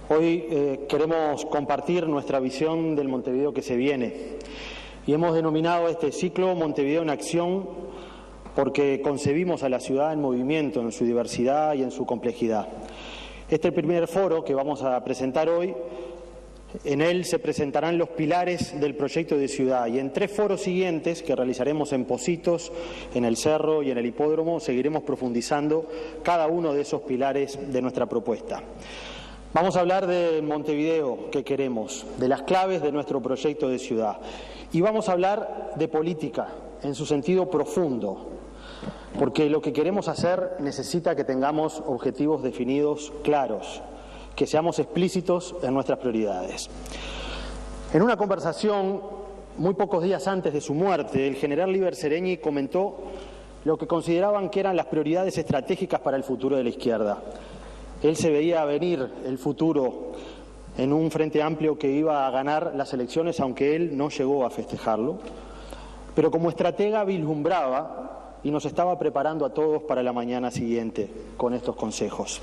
Hoy queremos compartir nuestra visión del Montevideo que se viene y hemos denominado este ciclo Montevideo en Acción porque concebimos a la ciudad en movimiento, en su diversidad y en su complejidad. Este primer foro que vamos a presentar hoy, en él se presentarán los pilares del proyecto de ciudad y en 3 foros siguientes que realizaremos en Pocitos, en el Cerro y en el Hipódromo seguiremos profundizando cada uno de esos pilares de nuestra propuesta. Vamos a hablar de Montevideo que queremos, de las claves de nuestro proyecto de ciudad y vamos a hablar de política en su sentido profundo, porque lo que queremos hacer necesita que tengamos objetivos definidos claros, que seamos explícitos en nuestras prioridades. En una conversación muy pocos días antes de su muerte, el general Líber Seregni comentó lo que consideraban que eran las prioridades estratégicas para el futuro de la izquierda. Él se veía venir el futuro en un Frente Amplio que iba a ganar las elecciones, aunque él no llegó a festejarlo, pero como estratega vislumbraba y nos estaba preparando a todos para la mañana siguiente con estos consejos.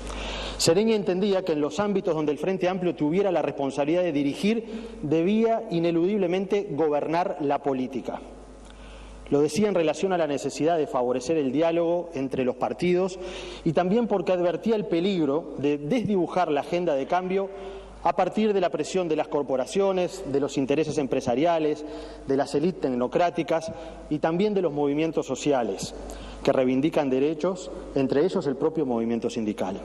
Seregni entendía que en los ámbitos donde el Frente Amplio tuviera la responsabilidad de dirigir, debía ineludiblemente gobernar la política. Lo decía en relación a la necesidad de favorecer el diálogo entre los partidos y también porque advertía el peligro de desdibujar la agenda de cambio a partir de la presión de las corporaciones, de los intereses empresariales, de las élites tecnocráticas y también de los movimientos sociales que reivindican derechos, entre ellos el propio movimiento sindical.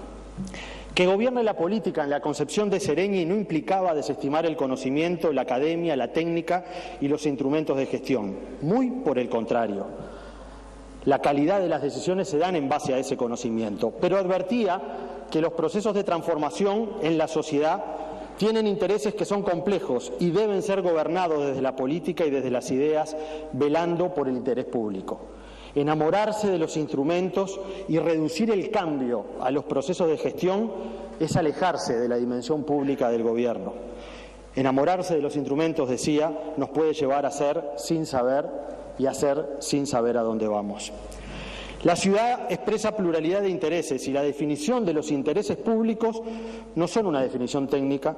Que gobierne la política en la concepción de Seregni no implicaba desestimar el conocimiento, la academia, la técnica y los instrumentos de gestión. Muy por el contrario. La calidad de las decisiones se dan en base a ese conocimiento, pero advertía que los procesos de transformación en la sociedad tienen intereses que son complejos y deben ser gobernados desde la política y desde las ideas, velando por el interés público. Enamorarse de los instrumentos y reducir el cambio a los procesos de gestión es alejarse de la dimensión pública del gobierno. Enamorarse de los instrumentos, decía, nos puede llevar a ser sin saber y a hacer sin saber a dónde vamos. La ciudad expresa pluralidad de intereses y la definición de los intereses públicos no son una definición técnica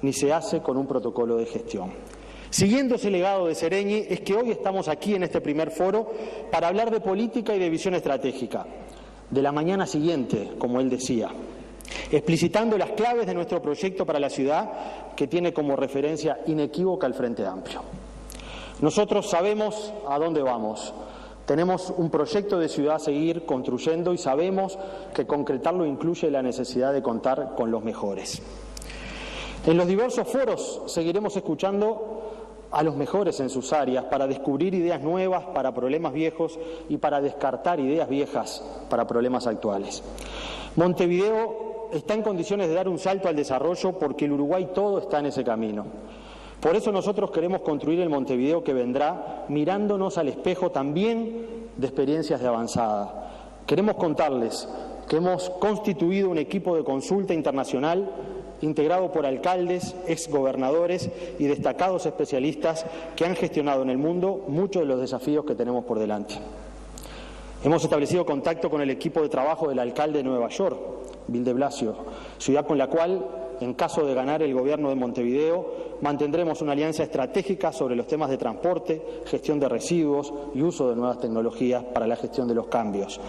ni se hace con un protocolo de gestión. Siguiendo ese legado de Seregni es que hoy estamos aquí en este primer foro para hablar de política y de visión estratégica, de la mañana siguiente, como él decía, explicitando las claves de nuestro proyecto para la ciudad que tiene como referencia inequívoca el Frente Amplio. Nosotros sabemos a dónde vamos. Tenemos un proyecto de ciudad a seguir construyendo y sabemos que concretarlo incluye la necesidad de contar con los mejores. En los diversos foros seguiremos escuchando a los mejores en sus áreas para descubrir ideas nuevas para problemas viejos y para descartar ideas viejas para problemas actuales. Montevideo está en condiciones de dar un salto al desarrollo porque el Uruguay todo está en ese camino. Por eso nosotros queremos construir el Montevideo que vendrá mirándonos al espejo también de experiencias de avanzada. Queremos contarles que hemos constituido un equipo de consulta internacional integrado por alcaldes, exgobernadores y destacados especialistas que han gestionado en el mundo muchos de los desafíos que tenemos por delante. Hemos establecido contacto con el equipo de trabajo del alcalde de Nueva York, Bill de Blasio, ciudad con la cual, en caso de ganar el gobierno de Montevideo, mantendremos una alianza estratégica sobre los temas de transporte, gestión de residuos y uso de nuevas tecnologías para la gestión de los cambios.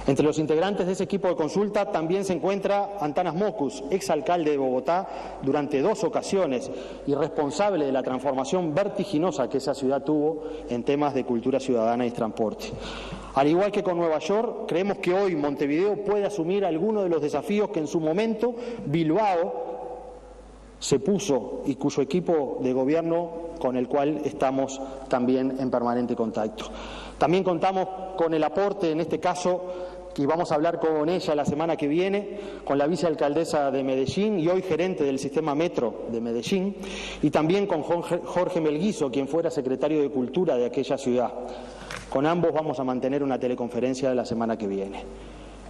Entre los integrantes de ese equipo de consulta también se encuentra Antanas Mockus, exalcalde de Bogotá durante 2 ocasiones y responsable de la transformación vertiginosa que esa ciudad tuvo en temas de cultura ciudadana y transporte. Al igual que con Nueva York, creemos que hoy Montevideo puede asumir algunos de los desafíos que en su momento Bilbao se puso y cuyo equipo de gobierno con el cual estamos también en permanente contacto. También contamos con el aporte, en este caso, y vamos a hablar con ella la semana que viene, con la vicealcaldesa de Medellín y hoy gerente del sistema Metro de Medellín, y también con Jorge Melguizo, quien fuera secretario de Cultura de aquella ciudad. Con ambos vamos a mantener una teleconferencia la semana que viene.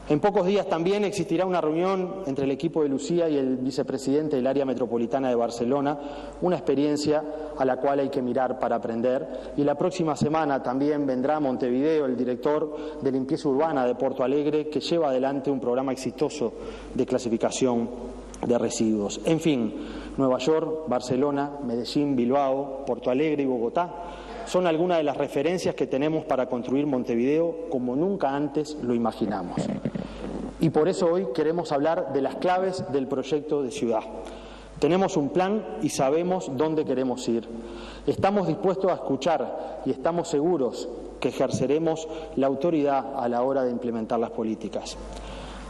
En pocos días también existirá una reunión entre el equipo de Lucía y el vicepresidente del área metropolitana de Barcelona, una experiencia a la cual hay que mirar para aprender. Y la próxima semana también vendrá a Montevideo el director de limpieza urbana de Porto Alegre, que lleva adelante un programa exitoso de clasificación de residuos. En fin, Nueva York, Barcelona, Medellín, Bilbao, Porto Alegre y Bogotá son algunas de las referencias que tenemos para construir Montevideo como nunca antes lo imaginamos. Y por eso hoy queremos hablar de las claves del proyecto de ciudad. Tenemos un plan y sabemos dónde queremos ir. Estamos dispuestos a escuchar y estamos seguros que ejerceremos la autoridad a la hora de implementar las políticas.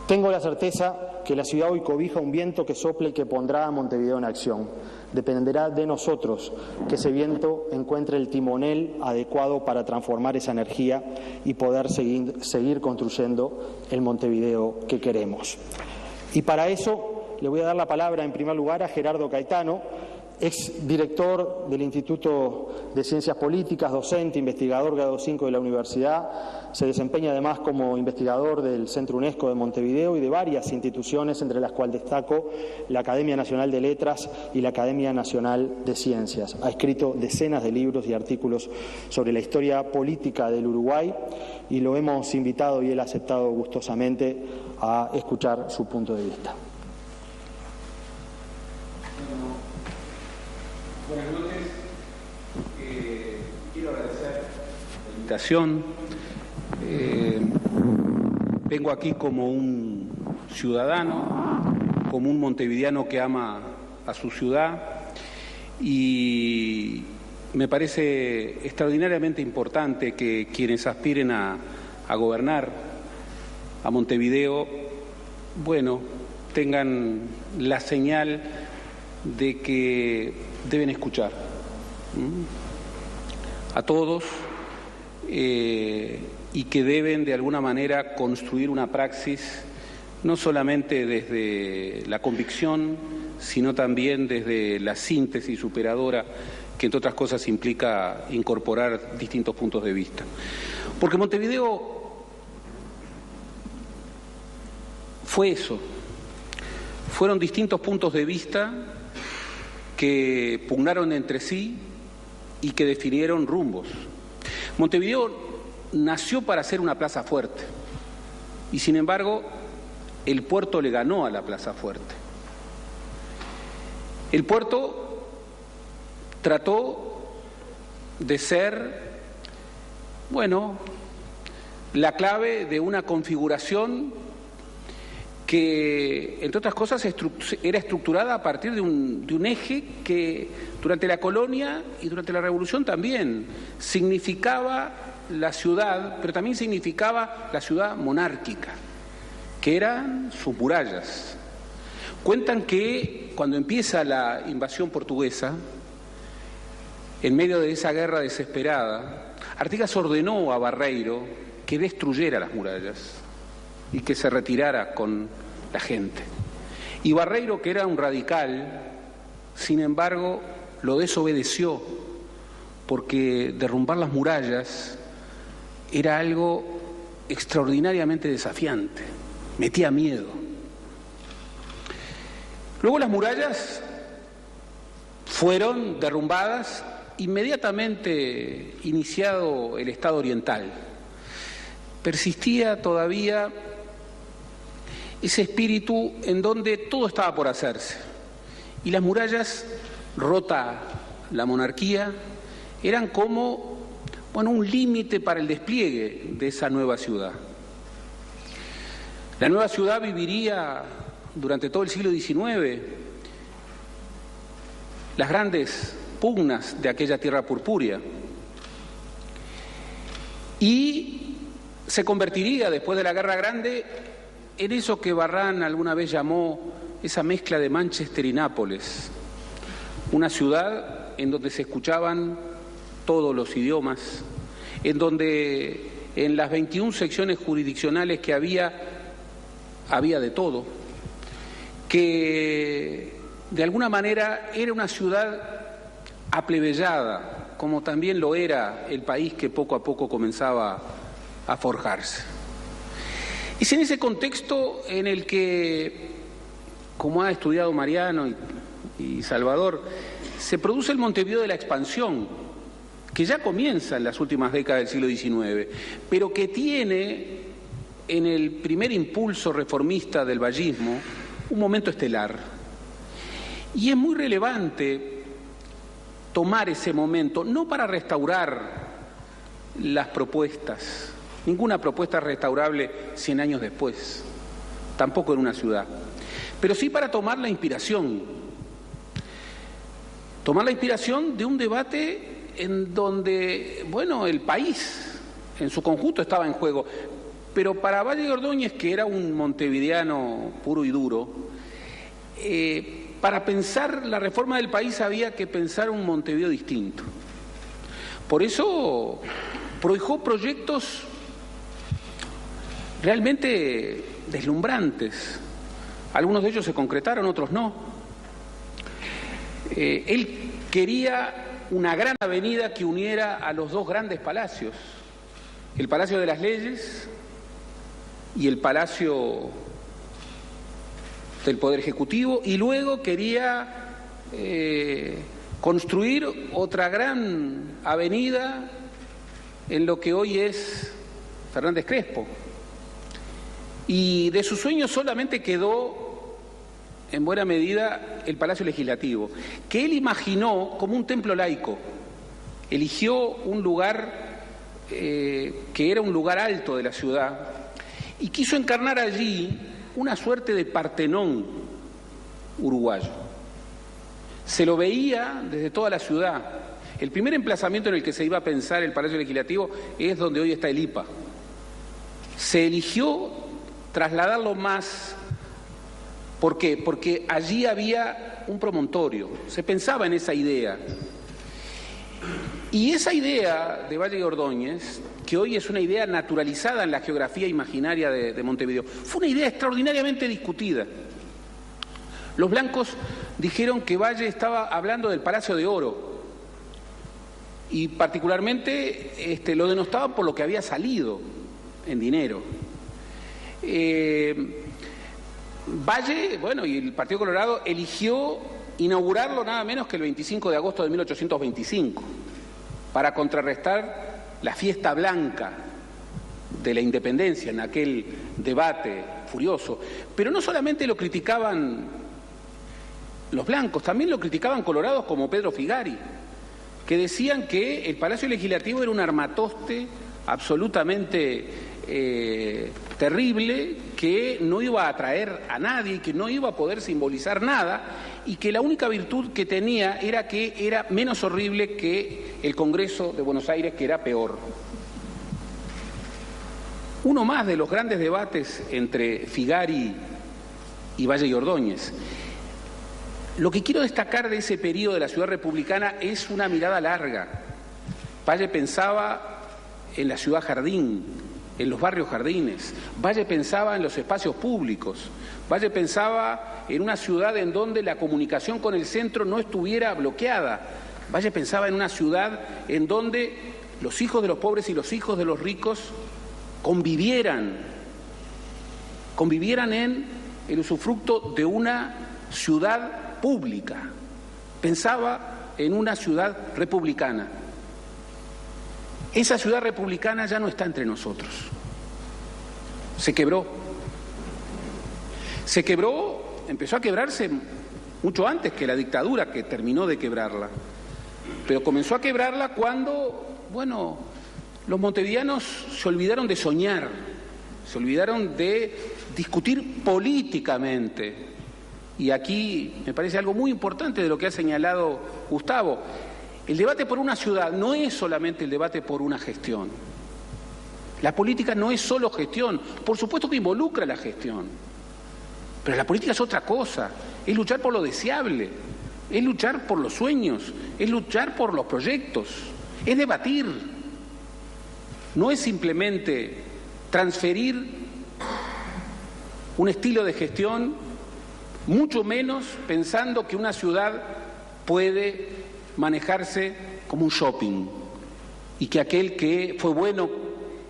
Tengo la certeza que la ciudad hoy cobija un viento que sopla y que pondrá a Montevideo en acción. Dependerá de nosotros que ese viento encuentre el timonel adecuado para transformar esa energía y poder seguir construyendo el Montevideo que queremos. Y para eso le voy a dar la palabra en primer lugar a Gerardo Caetano, ex director del Instituto de Ciencias Políticas, docente, investigador grado 5 de la universidad. Se desempeña además como investigador del Centro UNESCO de Montevideo y de varias instituciones, entre las cuales destaco la Academia Nacional de Letras y la Academia Nacional de Ciencias. Ha escrito decenas de libros y artículos sobre la historia política del Uruguay y lo hemos invitado y él ha aceptado gustosamente a escuchar su punto de vista. Buenas noches. Quiero agradecer la invitación. Vengo aquí como un ciudadano, como un montevideano que ama a su ciudad y me parece extraordinariamente importante que quienes aspiren a gobernar a Montevideo, bueno, tengan la señal de que deben escuchar a todos y que deben de alguna manera construir una praxis no solamente desde la convicción, sino también desde la síntesis superadora que entre otras cosas implica incorporar distintos puntos de vista. Porque Montevideo fue eso, fueron distintos puntos de vista que pugnaron entre sí y que definieron rumbos. Montevideo nació para ser una plaza fuerte y sin embargo el puerto le ganó a la plaza fuerte. El puerto trató de ser, bueno, la clave de una configuración que, entre otras cosas, era estructurada a partir de un eje que durante la colonia y durante la Revolución también significaba la ciudad, pero también significaba la ciudad monárquica, que eran sus murallas. Cuentan que cuando empieza la invasión portuguesa, en medio de esa guerra desesperada, Artigas ordenó a Barreiro que destruyera las murallas y que se retirara con la gente. Y Barreiro, que era un radical, sin embargo, lo desobedeció, porque derrumbar las murallas era algo extraordinariamente desafiante, metía miedo. Luego las murallas fueron derrumbadas inmediatamente iniciado el Estado Oriental. Persistía todavía ese espíritu en donde todo estaba por hacerse. Y las murallas, rota la monarquía, eran como, bueno, un límite para el despliegue de esa nueva ciudad. La nueva ciudad viviría durante todo el siglo XIX las grandes pugnas de aquella tierra purpúrea y se convertiría después de la Guerra Grande en eso que Barran alguna vez llamó esa mezcla de Manchester y Nápoles, una ciudad en donde se escuchaban todos los idiomas, en donde en las 21 secciones jurisdiccionales que había de todo, que de alguna manera era una ciudad aplebeyada, como también lo era el país que poco a poco comenzaba a forjarse. Es en ese contexto en el que, como ha estudiado Mariano y Salvador, se produce el Montevideo de la expansión, que ya comienza en las últimas décadas del siglo XIX, pero que tiene en el primer impulso reformista del vallismo un momento estelar. Y es muy relevante tomar ese momento, no para restaurar las propuestas, ninguna propuesta es restaurable 100 años después, tampoco en una ciudad, pero sí para tomar la inspiración de un debate en donde, bueno, el país en su conjunto estaba en juego, pero para Valle de Ordóñez, que era un montevideano puro y duro, para pensar la reforma del país había que pensar un Montevideo distinto. Por eso prohijó proyectos realmente deslumbrantes. Algunos de ellos se concretaron, otros no. Él quería una gran avenida que uniera a los dos grandes palacios, el Palacio de las Leyes y el Palacio del Poder Ejecutivo, y luego quería construir otra gran avenida en lo que hoy es Fernández Crespo. Y de sus sueños solamente quedó, en buena medida, el Palacio Legislativo, que él imaginó como un templo laico. Eligió un lugar que era un lugar alto de la ciudad y quiso encarnar allí una suerte de Partenón uruguayo. Se lo veía desde toda la ciudad. El primer emplazamiento en el que se iba a pensar el Palacio Legislativo es donde hoy está el IPA. Se eligió trasladarlo más. ¿Por qué? Porque allí había un promontorio. Se pensaba en esa idea. Y esa idea de Valle de Ordóñez, que hoy es una idea naturalizada en la geografía imaginaria de Montevideo, fue una idea extraordinariamente discutida. Los blancos dijeron que Valle estaba hablando del Palacio de Oro y particularmente lo denostaban por lo que había salido en dinero. Valle, bueno, y el Partido Colorado eligió inaugurarlo nada menos que el 25 de agosto de 1825 para contrarrestar la fiesta blanca de la independencia en aquel debate furioso. Pero no solamente lo criticaban los blancos, también lo criticaban colorados como Pedro Figari, que decían que el Palacio Legislativo era un armatoste absolutamente terrible, que no iba a atraer a nadie, que no iba a poder simbolizar nada y que la única virtud que tenía era que era menos horrible que el Congreso de Buenos Aires, que era peor. Uno más de los grandes debates entre Figari y Valle y Ordóñez. Lo que quiero destacar de ese periodo de la ciudad republicana es una mirada larga. Valle pensaba en la ciudad jardín, en los barrios jardines. Valle pensaba en los espacios públicos. Valle pensaba en una ciudad en donde la comunicación con el centro no estuviera bloqueada. Valle pensaba en una ciudad en donde los hijos de los pobres y los hijos de los ricos convivieran en el usufructo de una ciudad pública. Pensaba en una ciudad republicana. Esa ciudad republicana ya no está entre nosotros. Se quebró. Se quebró, empezó a quebrarse mucho antes que la dictadura, que terminó de quebrarla. Pero comenzó a quebrarla cuando, bueno, los montevideanos se olvidaron de soñar, se olvidaron de discutir políticamente. Y aquí me parece algo muy importante de lo que ha señalado Gustavo. El debate por una ciudad no es solamente el debate por una gestión. La política no es solo gestión, por supuesto que involucra la gestión, pero la política es otra cosa, es luchar por lo deseable, es luchar por los sueños, es luchar por los proyectos, es debatir. No es simplemente transferir un estilo de gestión, mucho menos pensando que una ciudad puede manejarse como un shopping y que aquel que fue bueno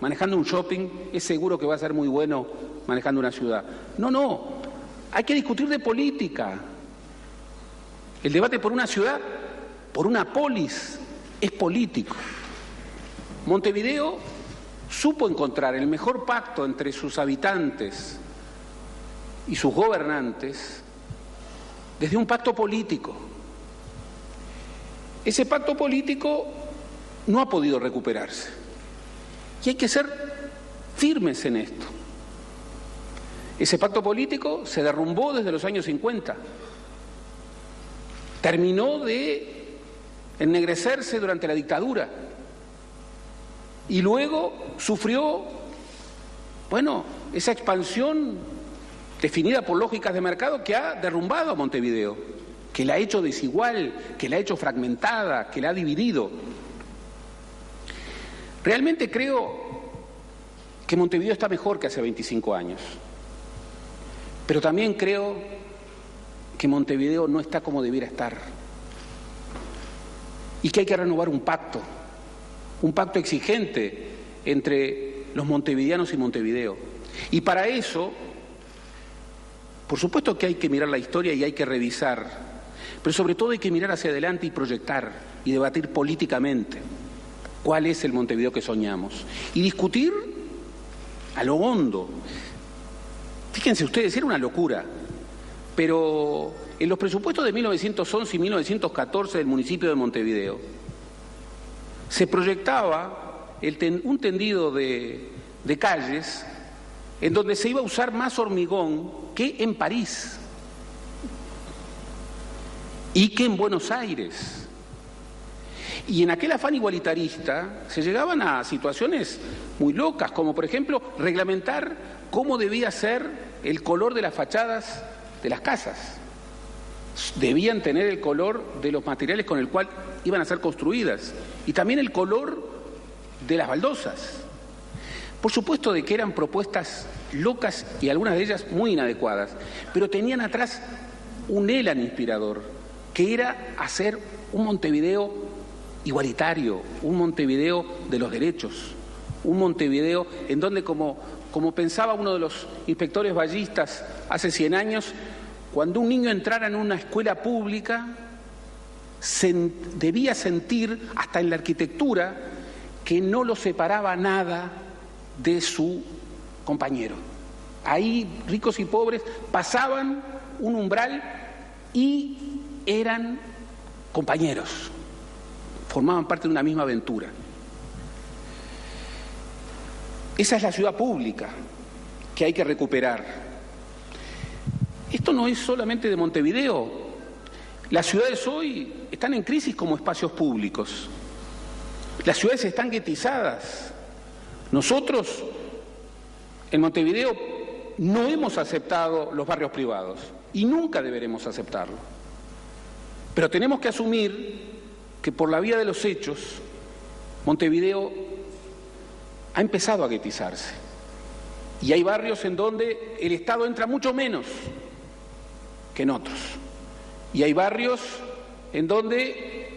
manejando un shopping es seguro que va a ser muy bueno manejando una ciudad. No, hay que discutir de política. El debate por una ciudad, por una polis, es político. Montevideo supo encontrar el mejor pacto entre sus habitantes y sus gobernantes desde un pacto político. Ese pacto político no ha podido recuperarse y hay que ser firmes en esto. Ese pacto político se derrumbó desde los años 50, terminó de ennegrecerse durante la dictadura y luego sufrió, esa expansión definida por lógicas de mercado que ha derrumbado a Montevideo, que la ha hecho desigual, que la ha hecho fragmentada, que la ha dividido. Realmente creo que Montevideo está mejor que hace 25 años, pero también creo que Montevideo no está como debiera estar y que hay que renovar un pacto exigente entre los montevideanos y Montevideo. Y para eso, por supuesto que hay que mirar la historia y hay que revisar, pero sobre todo hay que mirar hacia adelante y proyectar y debatir políticamente cuál es el Montevideo que soñamos y discutir a lo hondo. Fíjense ustedes, era una locura, pero en los presupuestos de 1911 y 1914 del municipio de Montevideo se proyectaba un tendido de calles en donde se iba a usar más hormigón que en París y que en Buenos Aires. Y en aquel afán igualitarista se llegaban a situaciones muy locas, como por ejemplo reglamentar cómo debía ser el color de las fachadas de las casas. Debían tener el color de los materiales con el cual iban a ser construidas y también el color de las baldosas. Por supuesto de que eran propuestas locas y algunas de ellas muy inadecuadas, pero tenían atrás un élan inspirador, que era hacer un Montevideo igualitario, un Montevideo de los derechos, un Montevideo en donde, como pensaba uno de los inspectores ballistas hace 100 años, cuando un niño entrara en una escuela pública, debía sentir, hasta en la arquitectura, que no lo separaba nada de su compañero. Ahí, ricos y pobres pasaban un umbral y eran compañeros, formaban parte de una misma aventura. Esa es la ciudad pública que hay que recuperar. Esto no es solamente de Montevideo. Las ciudades hoy están en crisis como espacios públicos. Las ciudades están guetizadas. Nosotros, en Montevideo, no hemos aceptado los barrios privados y nunca deberemos aceptarlo. Pero tenemos que asumir que por la vía de los hechos, Montevideo ha empezado a guetizarse. Y hay barrios en donde el Estado entra mucho menos que en otros. Y hay barrios en donde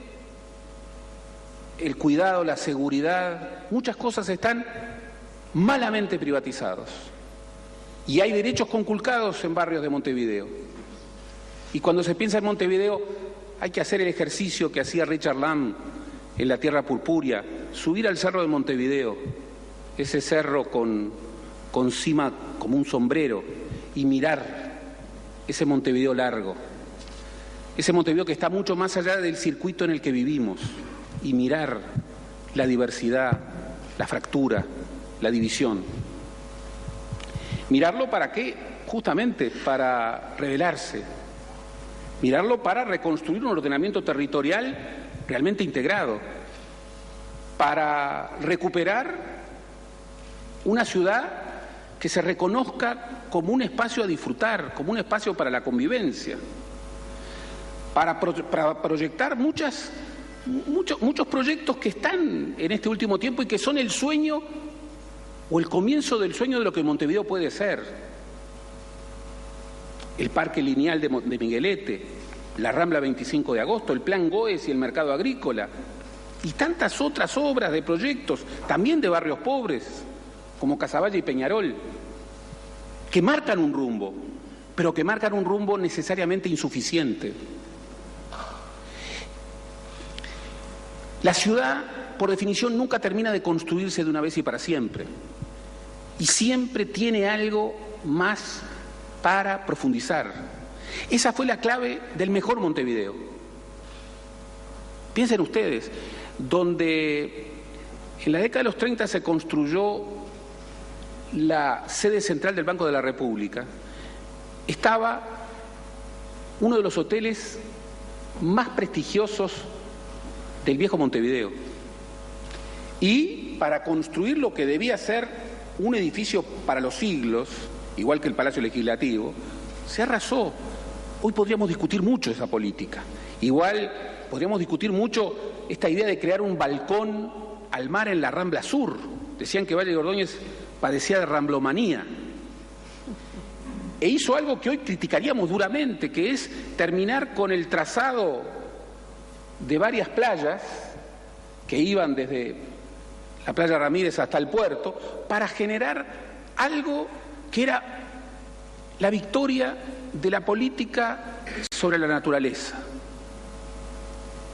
el cuidado, la seguridad, muchas cosas están malamente privatizados. Y hay derechos conculcados en barrios de Montevideo. Y cuando se piensa en Montevideo, hay que hacer el ejercicio que hacía Richard Lamb en la Tierra Purpúrea, subir al cerro de Montevideo, ese cerro con cima como un sombrero, y mirar ese Montevideo largo, ese Montevideo que está mucho más allá del circuito en el que vivimos, y mirar la diversidad, la fractura, la división. Mirarlo ¿para qué? Justamente para rebelarse. Mirarlo para reconstruir un ordenamiento territorial realmente integrado, para recuperar una ciudad que se reconozca como un espacio a disfrutar, como un espacio para la convivencia, para proyectar muchos proyectos que están en este último tiempo y que son el sueño o el comienzo del sueño de lo que Montevideo puede ser. El Parque Lineal de Miguelete, la Rambla 25 de Agosto, el Plan Goes y el Mercado Agrícola, y tantas otras obras de proyectos, también de barrios pobres, como Casaballe y Peñarol, que marcan un rumbo, pero que marcan un rumbo necesariamente insuficiente. La ciudad, por definición, nunca termina de construirse de una vez y para siempre, y siempre tiene algo más para profundizar. Esa fue la clave del mejor Montevideo. Piensen ustedes, donde en la década de los 30 se construyó la sede central del Banco de la República, estaba uno de los hoteles más prestigiosos del viejo Montevideo. Y para construir lo que debía ser un edificio para los siglos, igual que el Palacio Legislativo, se arrasó. Hoy podríamos discutir mucho esa política. Igual podríamos discutir mucho esta idea de crear un balcón al mar en la Rambla Sur. Decían que Valle de Ordóñez padecía de ramblomanía. E hizo algo que hoy criticaríamos duramente, que es terminar con el trazado de varias playas que iban desde la playa Ramírez hasta el puerto, para generar algo que era la victoria de la política sobre la naturaleza.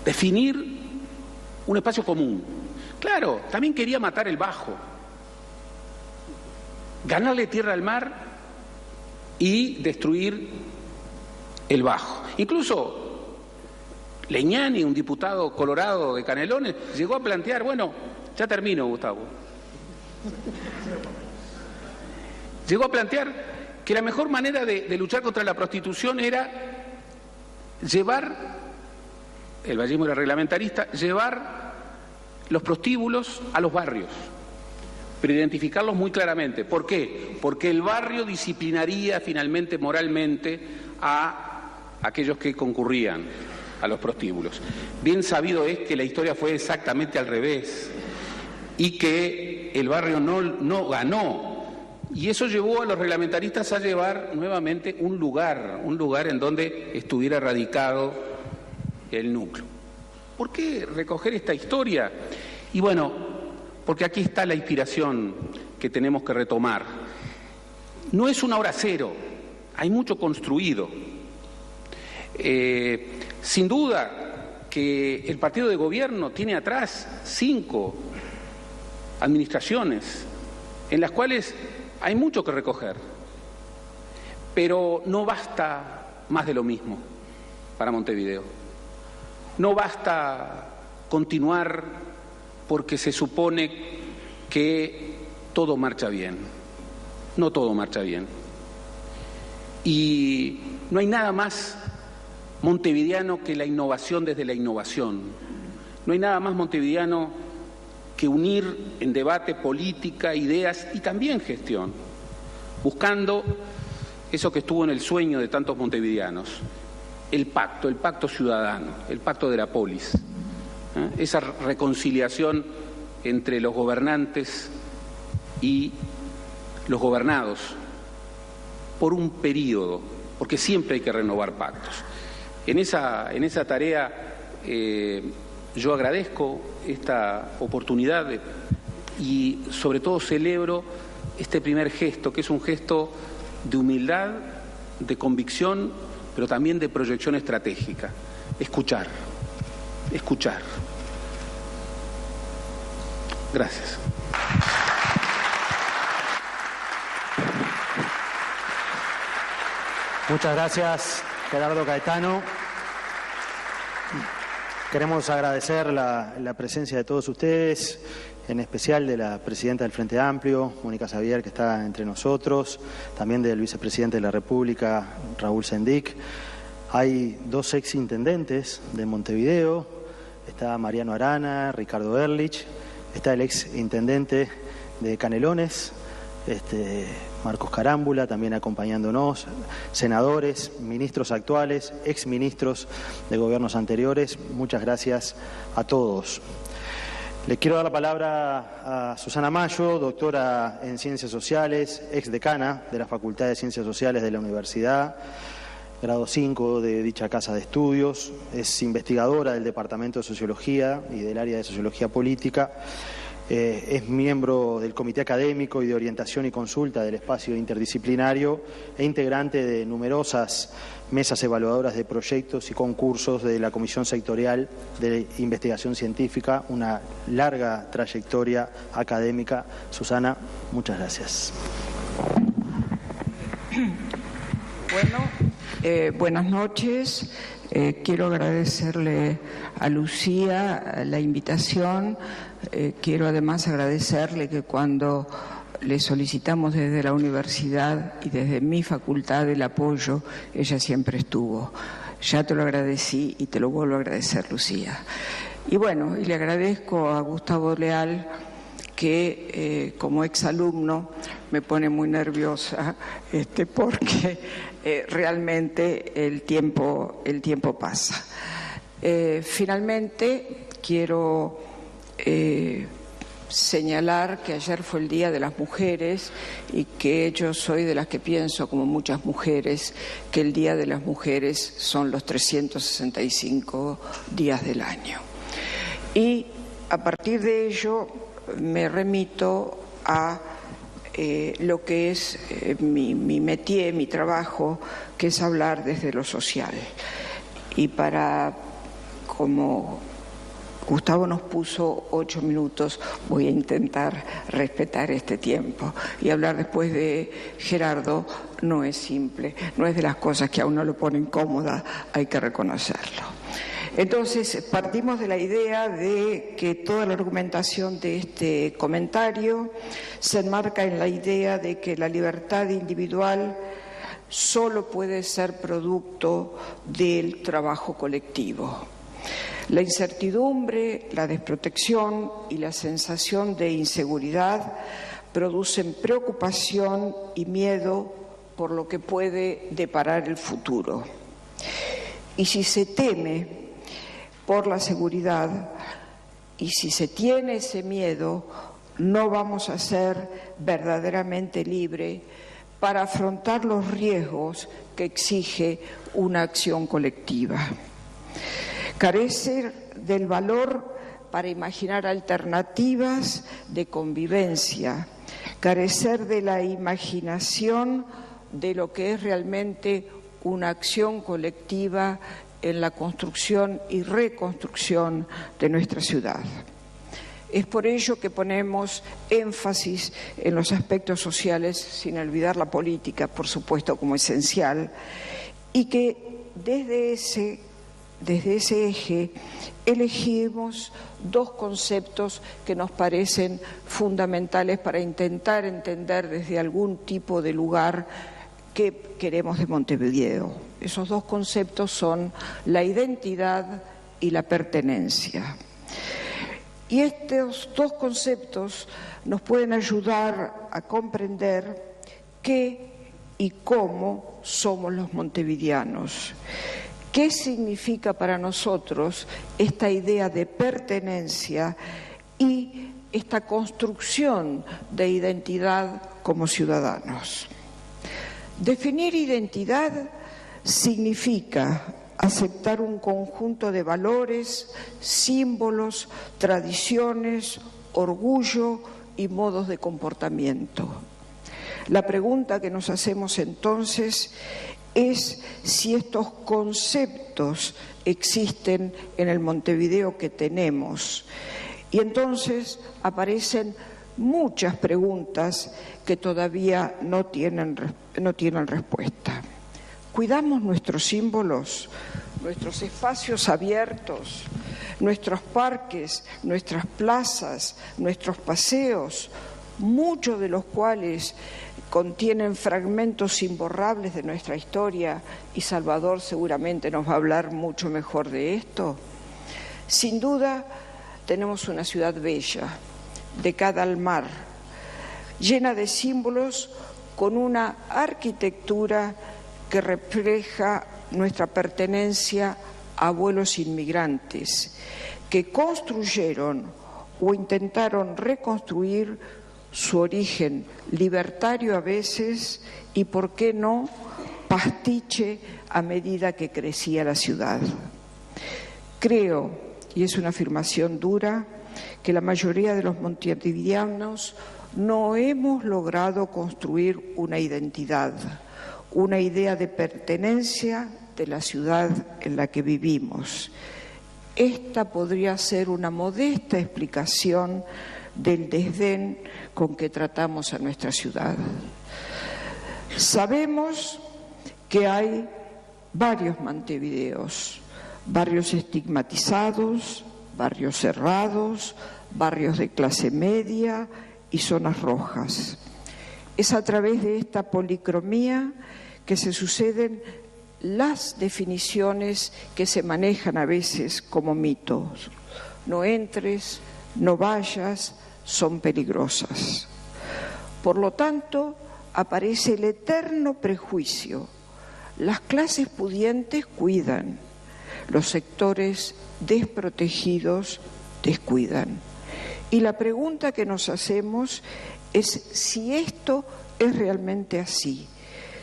Definir un espacio común. Claro, también quería matar el Bajo, ganarle tierra al mar y destruir el Bajo. Incluso Leñani, un diputado colorado de Canelones, llegó a plantear, bueno, ya termino, Gustavo, llegó a plantear que la mejor manera de luchar contra la prostitución era llevar, el vallismo era reglamentarista, llevar los prostíbulos a los barrios, pero identificarlos muy claramente. ¿Por qué? Porque el barrio disciplinaría finalmente moralmente a aquellos que concurrían a los prostíbulos. Bien sabido es que la historia fue exactamente al revés y que el barrio no ganó. Y eso llevó a los reglamentaristas a llevar nuevamente un lugar en donde estuviera radicado el núcleo. ¿Por qué recoger esta historia? Y bueno, porque aquí está la inspiración que tenemos que retomar. No es una hora cero, hay mucho construido. Sin duda que el partido de gobierno tiene atrás 5 administraciones en las cuales hay mucho que recoger, pero no basta más de lo mismo para Montevideo. No basta continuar porque se supone que todo marcha bien. No todo marcha bien. Y no hay nada más montevideano que la innovación desde la innovación. No hay nada más montevideano que unir en debate política, ideas y también gestión, buscando eso que estuvo en el sueño de tantos montevideanos, el pacto ciudadano, el pacto de la polis, esa reconciliación entre los gobernantes y los gobernados por un periodo, porque siempre hay que renovar pactos. En esa tarea yo agradezco esta oportunidad y sobre todo celebro este primer gesto, que es un gesto de humildad, de convicción, pero también de proyección estratégica. Escuchar. Gracias. Muchas gracias, Gerardo Caetano. Queremos agradecer la presencia de todos ustedes, en especial de la presidenta del Frente Amplio, Mónica Xavier, que está entre nosotros, también del vicepresidente de la República, Raúl Sendic. Hay 2 exintendentes de Montevideo, está Mariano Arana, Ricardo Ehrlich, está el exintendente de Canelones, Marcos Carámbula, también acompañándonos, senadores, ministros actuales, exministros de gobiernos anteriores. Muchas gracias a todos. Le quiero dar la palabra a Susana Mayo, doctora en Ciencias Sociales, exdecana de la Facultad de Ciencias Sociales de la Universidad, grado 5 de dicha casa de estudios, es investigadora del Departamento de Sociología y del área de Sociología Política. Es miembro del Comité Académico y de Orientación y Consulta del Espacio Interdisciplinario e integrante de numerosas mesas evaluadoras de proyectos y concursos de la Comisión Sectorial de Investigación Científica, una larga trayectoria académica. Susana, muchas gracias. Bueno, Buenas noches. Quiero agradecerle a Lucía la invitación. Quiero además agradecerle que cuando le solicitamos desde la universidad y desde mi facultad el apoyo, ella siempre estuvo. Ya te lo agradecí y te lo vuelvo a agradecer, Lucía. Y bueno, y le agradezco a Gustavo Leal que como exalumno me pone muy nerviosa porque realmente el tiempo pasa. Finalmente quiero señalar que ayer fue el Día de las Mujeres y que yo soy de las que pienso, como muchas mujeres, que el Día de las Mujeres son los 365 días del año. Y a partir de ello me remito a lo que es mi métier, mi trabajo, que es hablar desde lo social. Y como Gustavo nos puso 8 minutos, voy a intentar respetar este tiempo. Y hablar después de Gerardo no es simple, no es de las cosas que a uno lo ponen cómoda, hay que reconocerlo. Entonces, partimos de la idea de que toda la argumentación de este comentario se enmarca en la idea de que la libertad individual solo puede ser producto del trabajo colectivo. La incertidumbre, la desprotección y la sensación de inseguridad producen preocupación y miedo por lo que puede deparar el futuro. Y si se teme por la seguridad y si se tiene ese miedo, no vamos a ser verdaderamente libres para afrontar los riesgos que exige una acción colectiva. Carecer del valor para imaginar alternativas de convivencia, carecer de la imaginación de lo que es realmente una acción colectiva en la construcción y reconstrucción de nuestra ciudad. Es por ello que ponemos énfasis en los aspectos sociales, sin olvidar la política, por supuesto, como esencial, y que desde ese eje elegimos dos conceptos que nos parecen fundamentales para intentar entender desde algún tipo de lugar qué queremos de Montevideo. Esos dos conceptos son la identidad y la pertenencia. Y estos dos conceptos nos pueden ayudar a comprender qué y cómo somos los montevideanos. ¿Qué significa para nosotros esta idea de pertenencia y esta construcción de identidad como ciudadanos? Definir identidad significa aceptar un conjunto de valores, símbolos, tradiciones, orgullo y modos de comportamiento. La pregunta que nos hacemos entonces es si estos conceptos existen en el Montevideo que tenemos. Y entonces aparecen muchas preguntas que todavía no tienen respuesta. ¿Cuidamos nuestros símbolos, nuestros espacios abiertos, nuestros parques, nuestras plazas, nuestros paseos, muchos de los cuales contienen fragmentos imborrables de nuestra historia, y Salvador seguramente nos va a hablar mucho mejor de esto? Sin duda, tenemos una ciudad bella, de cara al mar, llena de símbolos, con una arquitectura que refleja nuestra pertenencia a abuelos inmigrantes que construyeron o intentaron reconstruir su origen libertario a veces y, por qué no, pastiche a medida que crecía la ciudad. Creo, y es una afirmación dura, que la mayoría de los montevideanos no hemos logrado construir una identidad, una idea de pertenencia de la ciudad en la que vivimos. Esta podría ser una modesta explicación del desdén con que tratamos a nuestra ciudad. Sabemos que hay varios Montevideos, barrios estigmatizados, barrios cerrados, barrios de clase media y zonas rojas. Es a través de esta policromía que se suceden las definiciones que se manejan a veces como mitos. No entres, no vayas, son peligrosas. Por lo tanto, aparece el eterno prejuicio. Las clases pudientes cuidan, los sectores desprotegidos descuidan. Y la pregunta que nos hacemos es si esto es realmente así,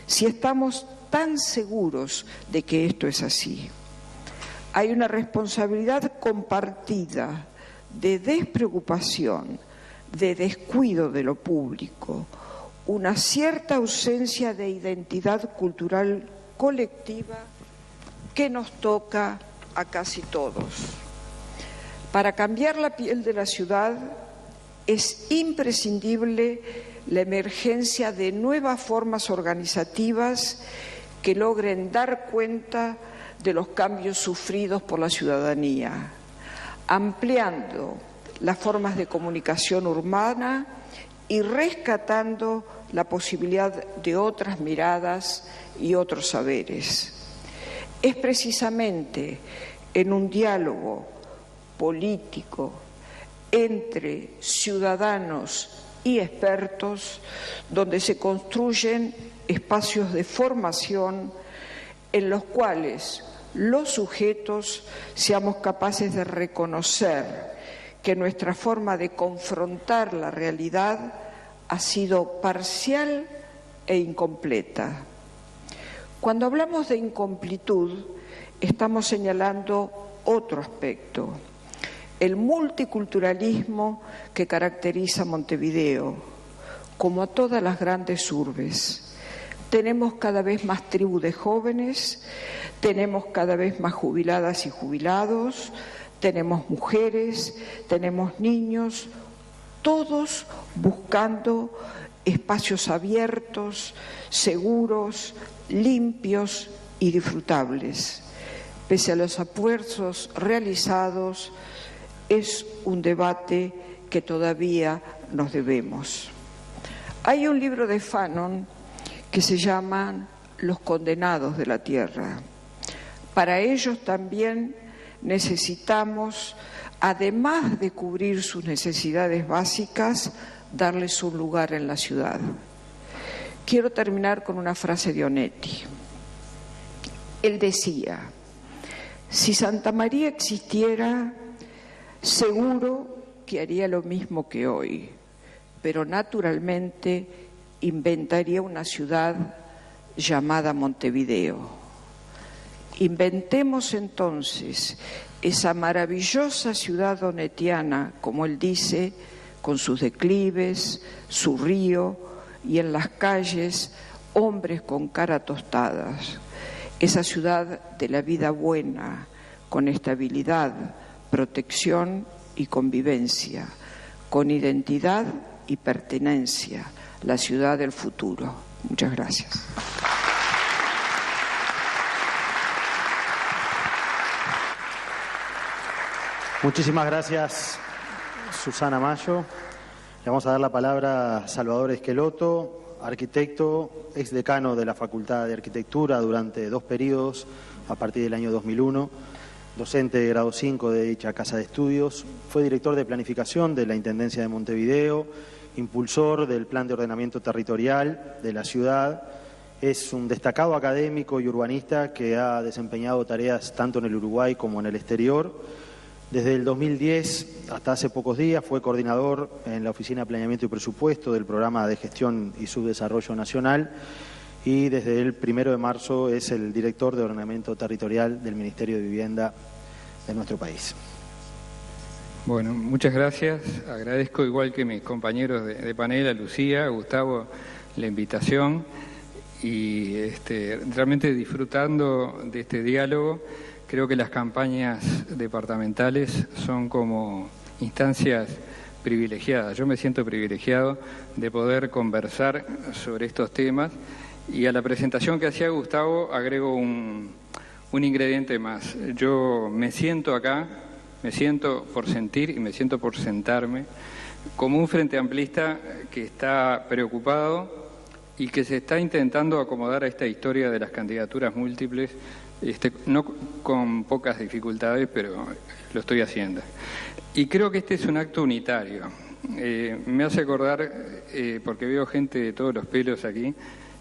si estamos tan seguros de que esto es así. Hay una responsabilidad compartida de despreocupación, de descuido de lo público, una cierta ausencia de identidad cultural colectiva que nos toca a casi todos. Para cambiar la piel de la ciudad es imprescindible la emergencia de nuevas formas organizativas que logren dar cuenta de los cambios sufridos por la ciudadanía, ampliando las formas de comunicación urbana y rescatando la posibilidad de otras miradas y otros saberes. Es precisamente en un diálogo político entre ciudadanos y expertos donde se construyen espacios de formación en los cuales los sujetos seamos capaces de reconocer que nuestra forma de confrontar la realidad ha sido parcial e incompleta. Cuando hablamos de incompletud, estamos señalando otro aspecto, el multiculturalismo que caracteriza Montevideo, como a todas las grandes urbes. Tenemos cada vez más tribus de jóvenes, tenemos cada vez más jubiladas y jubilados, tenemos mujeres, tenemos niños, todos buscando espacios abiertos, seguros, limpios y disfrutables. Pese a los esfuerzos realizados, es un debate que todavía nos debemos. Hay un libro de Fanon que se llama Los condenados de la tierra. Para ellos también necesitamos, además de cubrir sus necesidades básicas, darles un lugar en la ciudad. Quiero terminar con una frase de Onetti. Él decía: si Santa María existiera, seguro que haría lo mismo que hoy, pero naturalmente inventaría una ciudad llamada Montevideo. Inventemos entonces esa maravillosa ciudad onetiana, como él dice, con sus declives, su río y en las calles hombres con cara tostadas. Esa ciudad de la vida buena, con estabilidad, protección y convivencia, con identidad y pertenencia, la ciudad del futuro. Muchas gracias. Muchísimas gracias, Susana Mayo. Le vamos a dar la palabra a Salvador Esqueloto, arquitecto, exdecano de la Facultad de Arquitectura durante 2 periodos a partir del año 2001, docente de grado 5 de dicha casa de estudios, fue director de planificación de la Intendencia de Montevideo, impulsor del Plan de Ordenamiento Territorial de la ciudad. Es un destacado académico y urbanista que ha desempeñado tareas tanto en el Uruguay como en el exterior. Desde el 2010 hasta hace pocos días fue coordinador en la Oficina de Planeamiento y Presupuesto del Programa de Gestión y Subdesarrollo Nacional y desde el 1 de marzo es el director de Ordenamiento Territorial del Ministerio de Vivienda de nuestro país. Bueno, muchas gracias. Agradezco, igual que mis compañeros de panel, a Lucía, a Gustavo, la invitación y realmente disfrutando de este diálogo. Creo que las campañas departamentales son como instancias privilegiadas. Yo me siento privilegiado de poder conversar sobre estos temas Y a la presentación que hacía Gustavo agrego un ingrediente más. Yo me siento acá, me siento por sentir y me siento por sentarme como un frente amplista que está preocupado y que se está intentando acomodar a esta historia de las candidaturas múltiples, no con pocas dificultades, pero lo estoy haciendo. Y creo que este es un acto unitario. Me hace acordar, porque veo gente de todos los pelos aquí,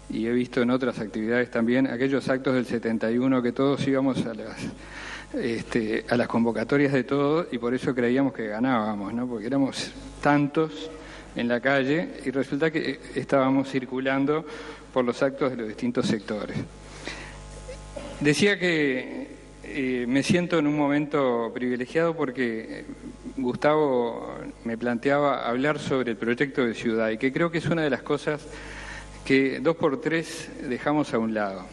y he visto en otras actividades también, aquellos actos del 71 que todos íbamos a las convocatorias de todos y por eso creíamos que ganábamos, ¿no? Porque éramos tantos en la calle y resulta que estábamos circulando por los actos de los distintos sectores. Decía que me siento en un momento privilegiado porque Gustavo me planteaba hablar sobre el proyecto de ciudad y que creo que es una de las cosas que 2x3 dejamos a un lado.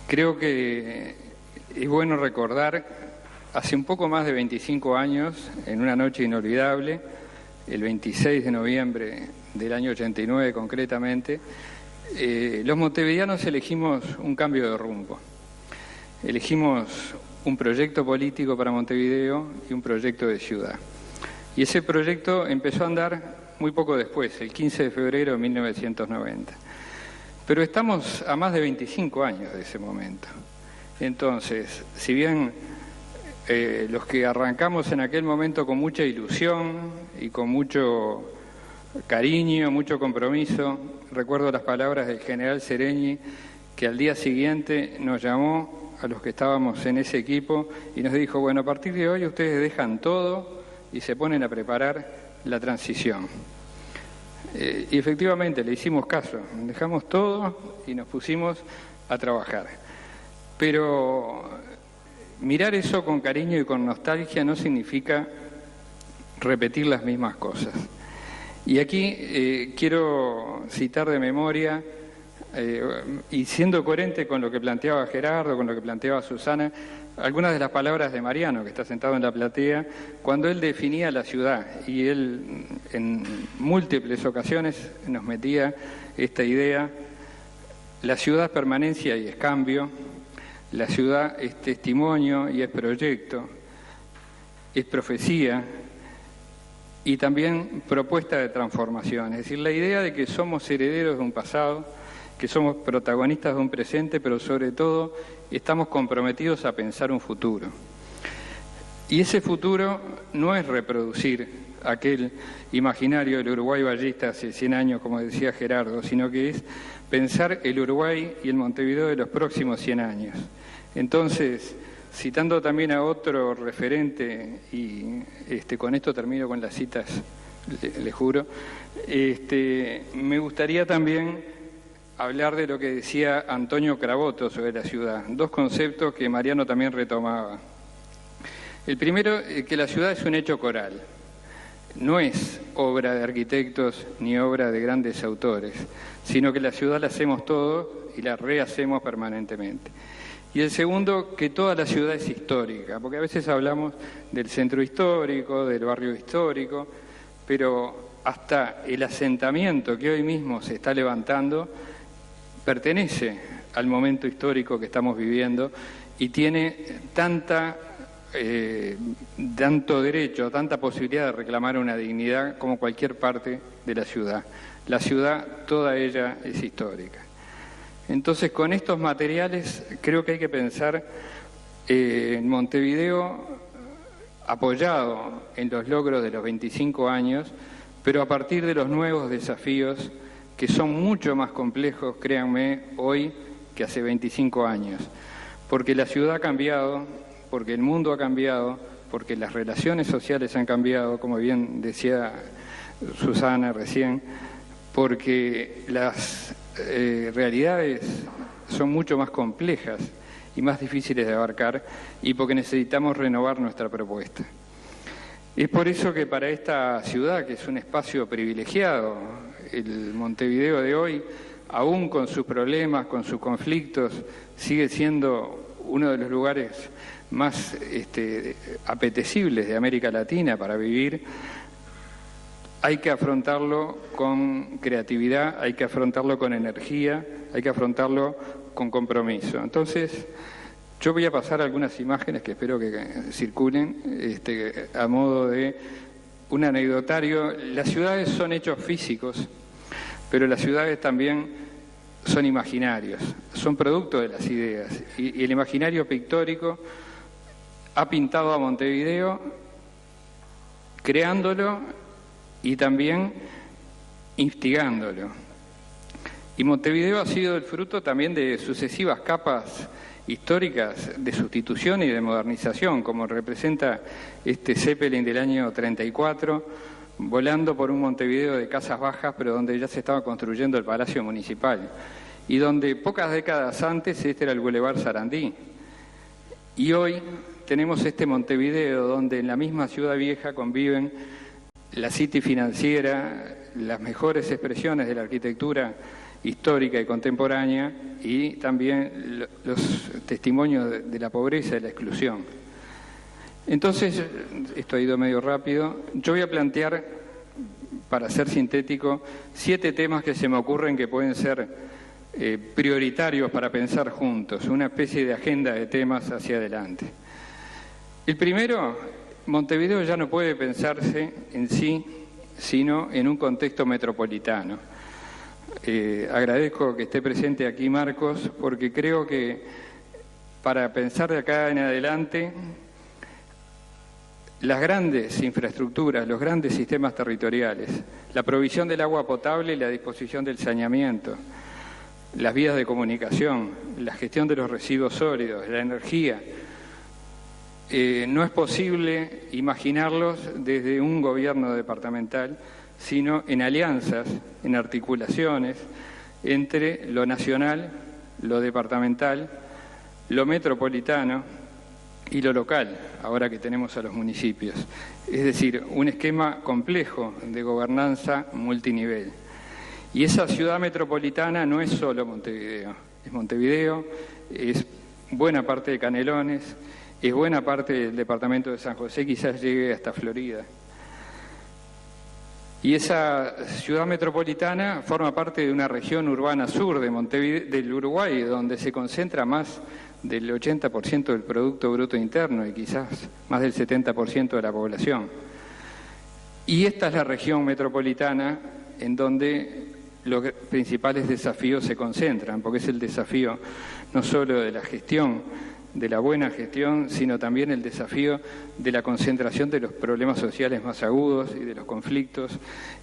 Creo que es bueno recordar, hace un poco más de 25 años, en una noche inolvidable, el 26 de noviembre del año 89 concretamente, los montevideanos elegimos un cambio de rumbo. Elegimos un proyecto político para Montevideo y un proyecto de ciudad. Y ese proyecto empezó a andar muy poco después, el 15 de febrero de 1990. Pero estamos a más de 25 años de ese momento. Entonces, si bien los que arrancamos en aquel momento con mucha ilusión y con mucho cariño, mucho compromiso, recuerdo las palabras del general Sereñi, que al día siguiente nos llamó a los que estábamos en ese equipo y nos dijo, bueno, a partir de hoy ustedes dejan todo y se ponen a preparar la transición. Y efectivamente le hicimos caso, dejamos todo y nos pusimos a trabajar. Pero mirar eso con cariño y con nostalgia no significa repetir las mismas cosas. Y aquí quiero citar de memoria, y siendo coherente con lo que planteaba Gerardo, con lo que planteaba Susana, algunas de las palabras de Mariano, que está sentado en la platea, cuando él definía la ciudad, y él en múltiples ocasiones nos metía esta idea: la ciudad es permanencia y es cambio, la ciudad es testimonio y es proyecto, es profecía y también propuesta de transformación. Es decir, la idea de que somos herederos de un pasado, que somos protagonistas de un presente, pero sobre todo estamos comprometidos a pensar un futuro. Y ese futuro no es reproducir aquel imaginario del Uruguay ballista hace 100 años, como decía Gerardo, sino que es pensar el Uruguay y el Montevideo de los próximos 100 años. Entonces, citando también a otro referente, y con esto termino con las citas, le juro, me gustaría también hablar de lo que decía Antonio Craboto sobre la ciudad, dos conceptos que Mariano también retomaba. El primero, que la ciudad es un hecho coral, no es obra de arquitectos ni obra de grandes autores, sino que la ciudad la hacemos todos y la rehacemos permanentemente. Y el segundo, que toda la ciudad es histórica, porque a veces hablamos del centro histórico, del barrio histórico, pero hasta el asentamiento que hoy mismo se está levantando pertenece al momento histórico que estamos viviendo y tiene tanto derecho, tanta posibilidad de reclamar una dignidad como cualquier parte de la ciudad. La ciudad, toda ella es histórica. Entonces, con estos materiales creo que hay que pensar en Montevideo apoyado en los logros de los 25 años, pero a partir de los nuevos desafíos que son mucho más complejos, créanme, hoy que hace 25 años. Porque la ciudad ha cambiado, porque el mundo ha cambiado, porque las relaciones sociales han cambiado, como bien decía Susana recién, porque las realidades son mucho más complejas y más difíciles de abarcar y porque necesitamos renovar nuestra propuesta. Es por eso que para esta ciudad, que es un espacio privilegiado, el Montevideo de hoy, aún con sus problemas, con sus conflictos, sigue siendo uno de los lugares más apetecibles de América Latina para vivir. hay que afrontarlo con creatividad, hay que afrontarlo con energía, hay que afrontarlo con compromiso. Entonces, yo voy a pasar algunas imágenes que espero que circulen a modo de un anecdotario. Las ciudades son hechos físicos, pero las ciudades también son imaginarios, son producto de las ideas. Y el imaginario pictórico ha pintado a Montevideo creándolo y también instigándolo. Y Montevideo ha sido el fruto también de sucesivas capas históricas de sustitución y de modernización, como representa este Zeppelin del año 34, volando por un Montevideo de casas bajas, pero donde ya se estaba construyendo el Palacio Municipal, y donde pocas décadas antes este era el Boulevard Sarandí. Y hoy tenemos este Montevideo donde en la misma ciudad vieja conviven la City financiera, las mejores expresiones de la arquitectura histórica y contemporánea, y también los testimonios de la pobreza y la exclusión. Entonces, esto ha ido medio rápido, yo voy a plantear, para ser sintético, 7 temas que se me ocurren que pueden ser prioritarios para pensar juntos, una especie de agenda de temas hacia adelante. El primero, Montevideo ya no puede pensarse en sí, sino en un contexto metropolitano. Agradezco que esté presente aquí Marcos, porque creo que para pensar de acá en adelante, las grandes infraestructuras, los grandes sistemas territoriales, la provisión del agua potable y la disposición del saneamiento, las vías de comunicación, la gestión de los residuos sólidos, la energía, no es posible imaginarlos desde un gobierno departamental, sino en alianzas, en articulaciones entre lo nacional, lo departamental, lo metropolitano y lo local, ahora que tenemos a los municipios. Es decir, un esquema complejo de gobernanza multinivel. Y esa ciudad metropolitana no es solo Montevideo, es buena parte de Canelones, es buena parte del departamento de San José, quizás llegue hasta Florida. Y esa ciudad metropolitana forma parte de una región urbana sur de del Uruguay, donde se concentra más del 80% del Producto Bruto Interno y quizás más del 70% de la población. Y esta es la región metropolitana en donde los principales desafíos se concentran, porque es el desafío no solo de la gestión, de la buena gestión, sino también el desafío de la concentración de los problemas sociales más agudos y de los conflictos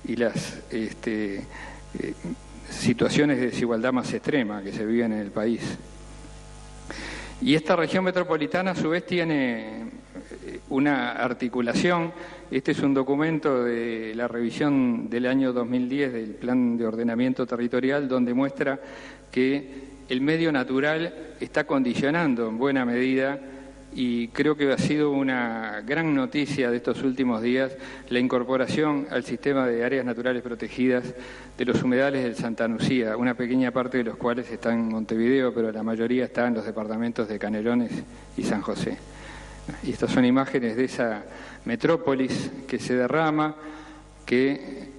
y las situaciones de desigualdad más extrema que se viven en el país. Y esta región metropolitana a su vez tiene una articulación. Este es un documento de la revisión del año 2010 del Plan de Ordenamiento Territorial, donde muestra que el medio natural está condicionando en buena medida, y creo que ha sido una gran noticia de estos últimos días, la incorporación al sistema de áreas naturales protegidas de los humedales del Santa Lucía, una pequeña parte de los cuales está en Montevideo, pero la mayoría está en los departamentos de Canelones y San José. Y estas son imágenes de esa metrópolis que se derrama, que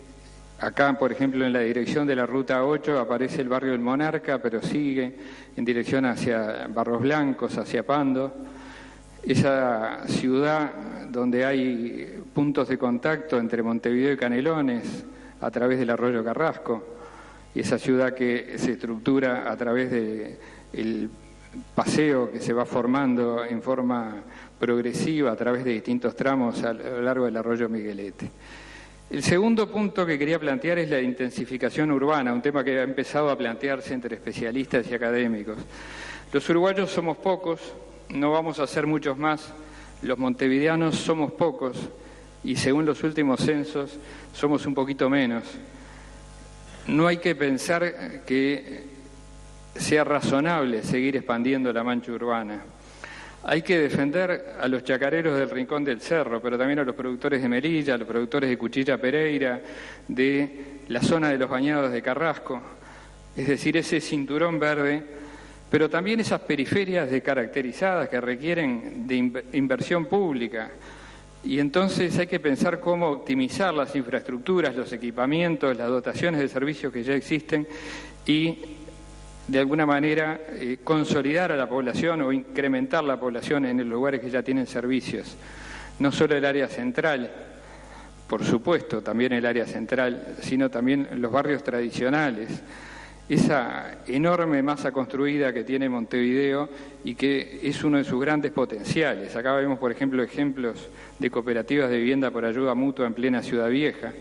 acá, por ejemplo, en la dirección de la Ruta 8 aparece el barrio del Monarca, pero sigue en dirección hacia Barros Blancos, hacia Pando. Esa ciudad donde hay puntos de contacto entre Montevideo y Canelones a través del arroyo Carrasco, y esa ciudad que se estructura a través del paseo que se va formando en forma progresiva a través de distintos tramos a lo largo del arroyo Miguelete. El segundo punto que quería plantear es la intensificación urbana, un tema que ha empezado a plantearse entre especialistas y académicos. Los uruguayos somos pocos, no vamos a ser muchos más, los montevideanos somos pocos y según los últimos censos somos un poquito menos. No hay que pensar que sea razonable seguir expandiendo la mancha urbana. Hay que defender a los chacareros del Rincón del Cerro, pero también a los productores de Melilla, a los productores de Cuchilla Pereira, de la zona de los Bañados de Carrasco, es decir, ese cinturón verde, pero también esas periferias descaracterizadas que requieren de inversión pública. Y entonces hay que pensar cómo optimizar las infraestructuras, los equipamientos, las dotaciones de servicios que ya existen y de alguna manera consolidar a la población o incrementar la población en los lugares que ya tienen servicios. No solo el área central, por supuesto, también el área central, sino también los barrios tradicionales. Esa enorme masa construida que tiene Montevideo y que es uno de sus grandes potenciales. Acá vemos, por ejemplo, ejemplos de cooperativas de vivienda por ayuda mutua en plena Ciudad Vieja.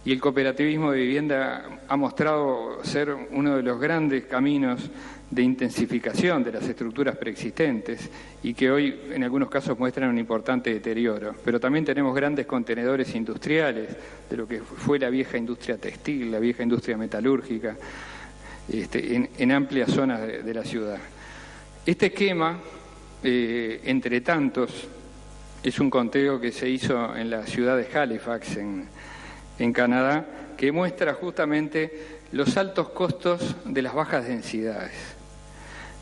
Y el cooperativismo de vivienda ha mostrado ser uno de los grandes caminos de intensificación de las estructuras preexistentes y que hoy en algunos casos muestran un importante deterioro. Pero también tenemos grandes contenedores industriales de lo que fue la vieja industria textil, la vieja industria metalúrgica, en amplias zonas de la ciudad. Este esquema, entre tantos, es un conteo que se hizo en la ciudad de Halifax, en Canadá, que muestra justamente los altos costos de las bajas densidades.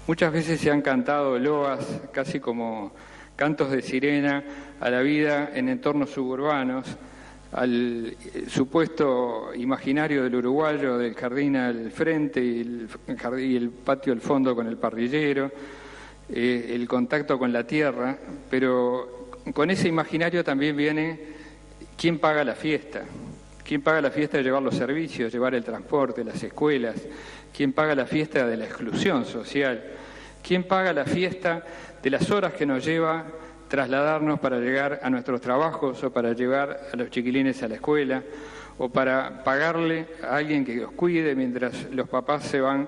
Muchas veces se han cantado loas, casi como cantos de sirena, a la vida en entornos suburbanos, al supuesto imaginario del uruguayo, del jardín al frente y el patio al fondo con el parrillero, el contacto con la tierra, pero con ese imaginario también viene quién paga la fiesta. ¿Quién paga la fiesta de llevar los servicios, llevar el transporte, las escuelas? ¿Quién paga la fiesta de la exclusión social? ¿Quién paga la fiesta de las horas que nos lleva trasladarnos para llegar a nuestros trabajos o para llevar a los chiquilines a la escuela o para pagarle a alguien que los cuide mientras los papás se van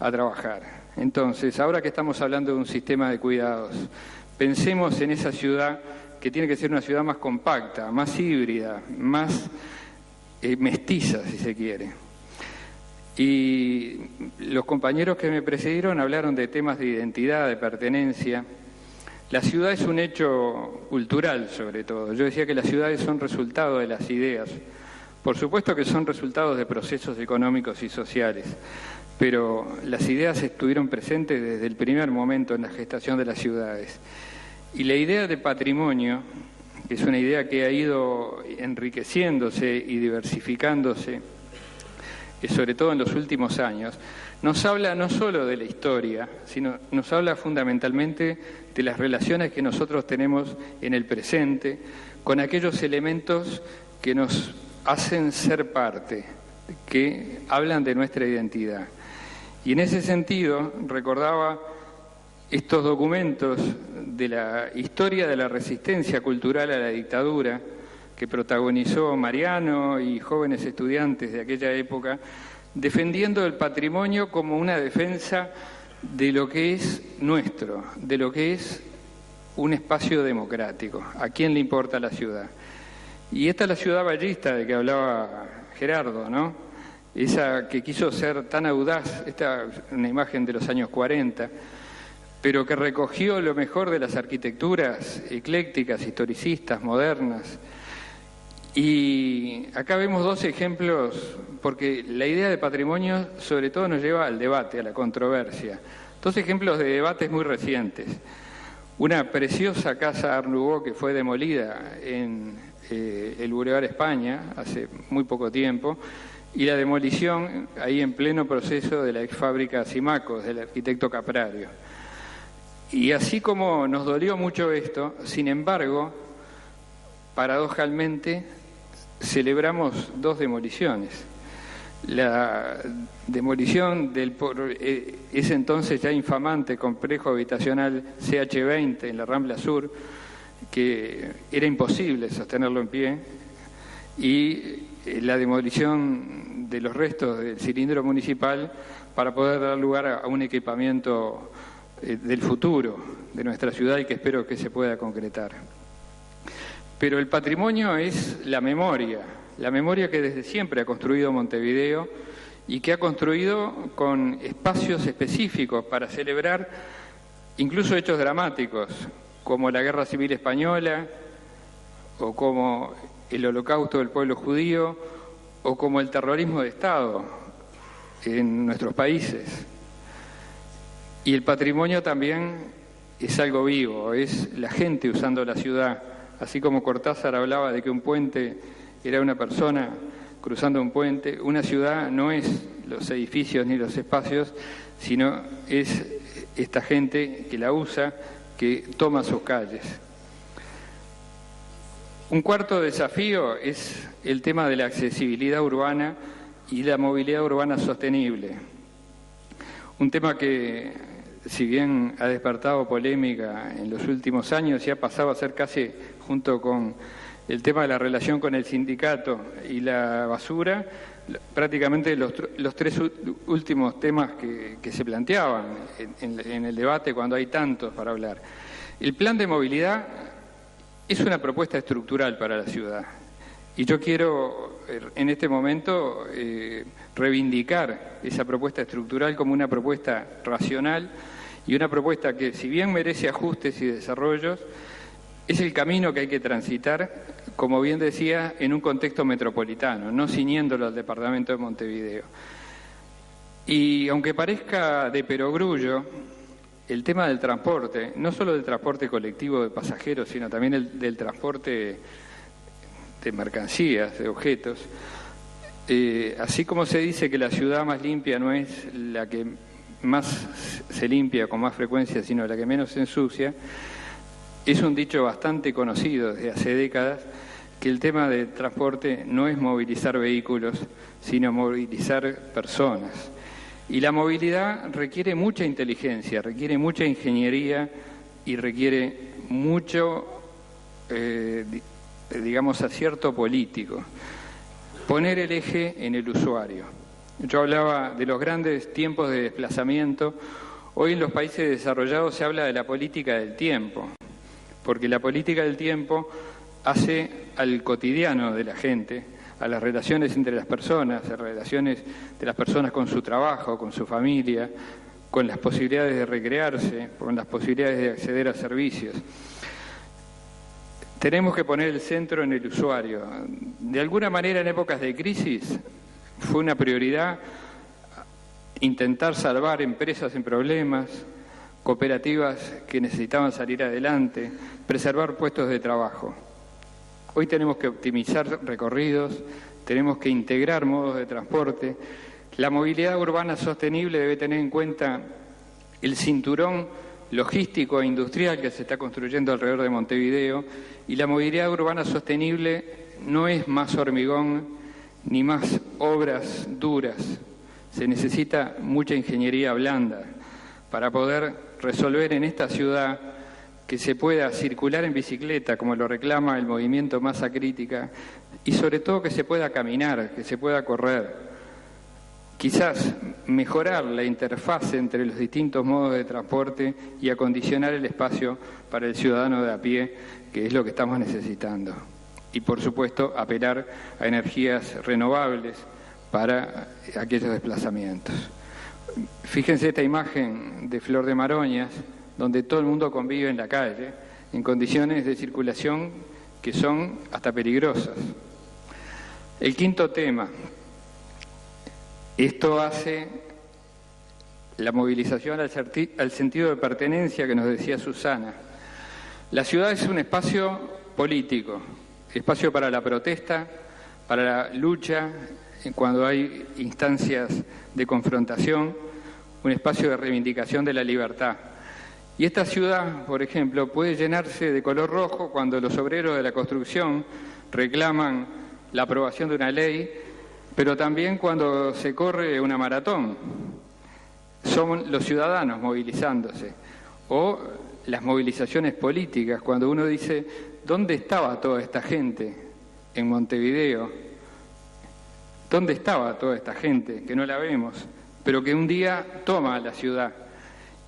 a trabajar? Entonces, ahora que estamos hablando de un sistema de cuidados, pensemos en esa ciudad que tiene que ser una ciudad más compacta, más híbrida, más mestiza, si se quiere. Y los compañeros que me precedieron hablaron de temas de identidad, de pertenencia. La ciudad es un hecho cultural, sobre todo. Yo decía que las ciudades son resultado de las ideas. Por supuesto que son resultados de procesos económicos y sociales, pero las ideas estuvieron presentes desde el primer momento en la gestación de las ciudades. Y la idea de patrimonio, que es una idea que ha ido enriqueciéndose y diversificándose, sobre todo en los últimos años, nos habla no solo de la historia, sino nos habla fundamentalmente de las relaciones que nosotros tenemos en el presente con aquellos elementos que nos hacen ser parte, que hablan de nuestra identidad. Y en ese sentido recordaba estos documentos de la historia de la resistencia cultural a la dictadura que protagonizó Mariano y jóvenes estudiantes de aquella época, defendiendo el patrimonio como una defensa de lo que es nuestro, de lo que es un espacio democrático. ¿A quién le importa la ciudad? Y esta es la ciudad ballista de que hablaba Gerardo, ¿no? Esa que quiso ser tan audaz, esta es una imagen de los años 40, pero que recogió lo mejor de las arquitecturas eclécticas, historicistas, modernas. Y acá vemos dos ejemplos, porque la idea de patrimonio sobre todo nos lleva al debate, a la controversia. Dos ejemplos de debates muy recientes. Una preciosa casa Art Nouveau que fue demolida en el Boulevard España hace muy poco tiempo, y la demolición ahí en pleno proceso de la ex fábrica Simacos, del arquitecto Caprario. Y así como nos dolió mucho esto, sin embargo, paradojalmente, celebramos dos demoliciones. La demolición del ese entonces ya infamante complejo habitacional CH20 en la Rambla Sur, que era imposible sostenerlo en pie, y la demolición de los restos del cilindro municipal para poder dar lugar a un equipamiento del futuro de nuestra ciudad y que espero que se pueda concretar. Pero el patrimonio es la memoria que desde siempre ha construido Montevideo y que ha construido con espacios específicos para celebrar incluso hechos dramáticos, como la Guerra Civil Española, o como el Holocausto del pueblo judío, o como el terrorismo de Estado en nuestros países. Y el patrimonio también es algo vivo, es la gente usando la ciudad así como Cortázar hablaba de que un puente era una persona cruzando un puente, una ciudad no es los edificios ni los espacios, sino es esta gente que la usa, que toma sus calles. Un cuarto desafío es el tema de la accesibilidad urbana y la movilidad urbana sostenible. Un tema que, si bien ha despertado polémica en los últimos años y ha pasado a ser casi, junto con el tema de la relación con el sindicato y la basura, prácticamente los tres últimos temas que se planteaban en el debate cuando hay tantos para hablar. El plan de movilidad es una propuesta estructural para la ciudad y yo quiero en este momento reivindicar esa propuesta estructural como una propuesta racional y una propuesta que, si bien merece ajustes y desarrollos, es el camino que hay que transitar, como bien decía, en un contexto metropolitano, no ciñéndolo al departamento de Montevideo. Y aunque parezca de perogrullo, el tema del transporte, no solo del transporte colectivo de pasajeros, sino también del transporte de mercancías, de objetos, así como se dice que la ciudad más limpia no es la que más se limpia con más frecuencia, sino la que menos se ensucia, es un dicho bastante conocido desde hace décadas que el tema del transporte no es movilizar vehículos, sino movilizar personas. Y la movilidad requiere mucha inteligencia, requiere mucha ingeniería y requiere mucho, digamos, acierto político. Poner el eje en el usuario. Yo hablaba de los grandes tiempos de desplazamiento. Hoy en los países desarrollados se habla de la política del tiempo, porque la política del tiempo hace al cotidiano de la gente, a las relaciones entre las personas, a las relaciones de las personas con su trabajo, con su familia, con las posibilidades de recrearse, con las posibilidades de acceder a servicios. Tenemos que poner el centro en el usuario. De alguna manera, en épocas de crisis, fue una prioridad intentar salvar empresas en problemas, cooperativas que necesitaban salir adelante, preservar puestos de trabajo. Hoy tenemos que optimizar recorridos, tenemos que integrar modos de transporte. La movilidad urbana sostenible debe tener en cuenta el cinturón logístico e industrial que se está construyendo alrededor de Montevideo, y la movilidad urbana sostenible no es más hormigón ni más obras duras. Se necesita mucha ingeniería blanda para poder resolver en esta ciudad que se pueda circular en bicicleta, como lo reclama el movimiento Masa Crítica, y sobre todo que se pueda caminar, que se pueda correr. Quizás mejorar la interfase entre los distintos modos de transporte y acondicionar el espacio para el ciudadano de a pie, que es lo que estamos necesitando. Y, por supuesto, apelar a energías renovables para aquellos desplazamientos. Fíjense esta imagen de Flor de Maroñas, donde todo el mundo convive en la calle, en condiciones de circulación que son hasta peligrosas. El quinto tema, esto hace la movilización al sentido de pertenencia que nos decía Susana. La ciudad es un espacio político, espacio para la protesta, para la lucha, cuando hay instancias de confrontación, un espacio de reivindicación de la libertad. Y esta ciudad, por ejemplo, puede llenarse de color rojo cuando los obreros de la construcción reclaman la aprobación de una ley, pero también cuando se corre una maratón. Son los ciudadanos movilizándose. O las movilizaciones políticas, cuando uno dice, ¿dónde estaba toda esta gente en Montevideo? ¿Dónde estaba toda esta gente que no la vemos, pero que un día toma la ciudad?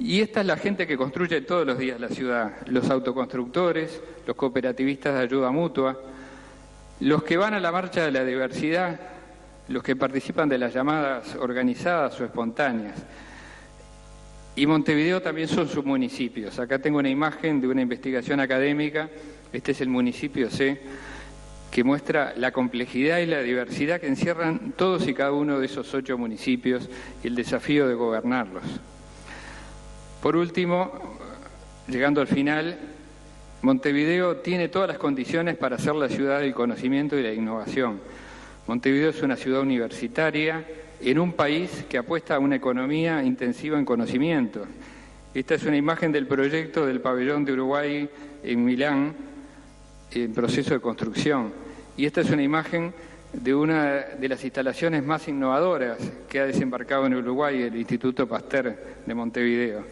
Y esta es la gente que construye todos los días la ciudad, los autoconstructores, los cooperativistas de ayuda mutua, los que van a la marcha de la diversidad, los que participan de las llamadas organizadas o espontáneas. Y Montevideo también son sus municipios. Acá tengo una imagen de una investigación académica, este es el municipio C, que muestra la complejidad y la diversidad que encierran todos y cada uno de esos 8 municipios y el desafío de gobernarlos. Por último, llegando al final, Montevideo tiene todas las condiciones para ser la ciudad del conocimiento y la innovación. Montevideo es una ciudad universitaria en un país que apuesta a una economía intensiva en conocimiento. Esta es una imagen del proyecto del pabellón de Uruguay en Milán, en proceso de construcción. Y esta es una imagen de una de las instalaciones más innovadoras que ha desembarcado en Uruguay, el Instituto Pasteur de Montevideo.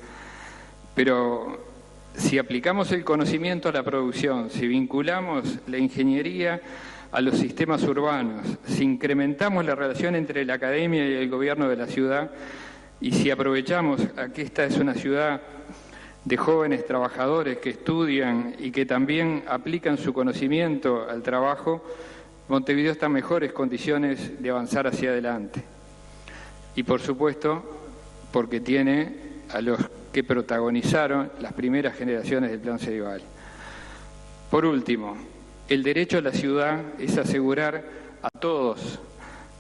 Pero si aplicamos el conocimiento a la producción, si vinculamos la ingeniería a los sistemas urbanos, si incrementamos la relación entre la academia y el gobierno de la ciudad, y si aprovechamos a que esta es una ciudad de jóvenes trabajadores que estudian y que también aplican su conocimiento al trabajo, Montevideo está en mejores condiciones de avanzar hacia adelante. Y por supuesto, porque tiene a los que protagonizaron las primeras generaciones del Plan Ceibal. Por último, el derecho a la ciudad es asegurar a todos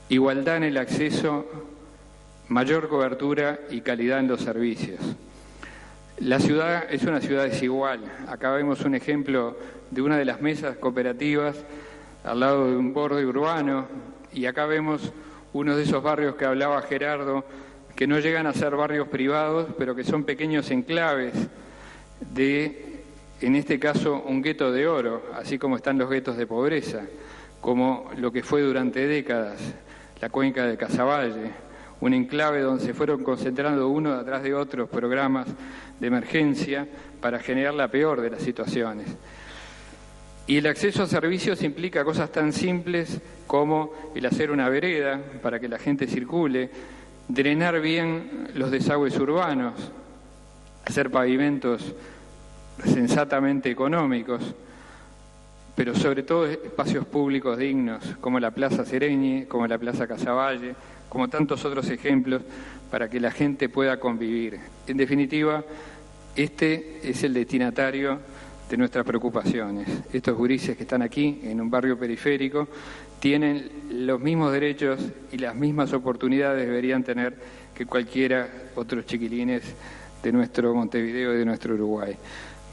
igualdad en el acceso, mayor cobertura y calidad en los servicios. La ciudad es una ciudad desigual. Acá vemos un ejemplo de una de las mesas cooperativas al lado de un borde urbano, y acá vemos uno de esos barrios que hablaba Gerardo, que no llegan a ser barrios privados, pero que son pequeños enclaves de, en este caso, un gueto de oro, así como están los guetos de pobreza, como lo que fue durante décadas la cuenca de Casaballe, un enclave donde se fueron concentrando uno detrás de otros programas de emergencia para generar la peor de las situaciones. Y el acceso a servicios implica cosas tan simples como el hacer una vereda para que la gente circule, drenar bien los desagües urbanos, hacer pavimentos sensatamente económicos, pero sobre todo espacios públicos dignos, como la Plaza Sereñi, como la Plaza Casaballe, como tantos otros ejemplos, para que la gente pueda convivir. En definitiva, este es el destinatario de nuestras preocupaciones. Estos gurises que están aquí, en un barrio periférico, tienen los mismos derechos y las mismas oportunidades deberían tener que cualquiera otros chiquilines de nuestro Montevideo y de nuestro Uruguay.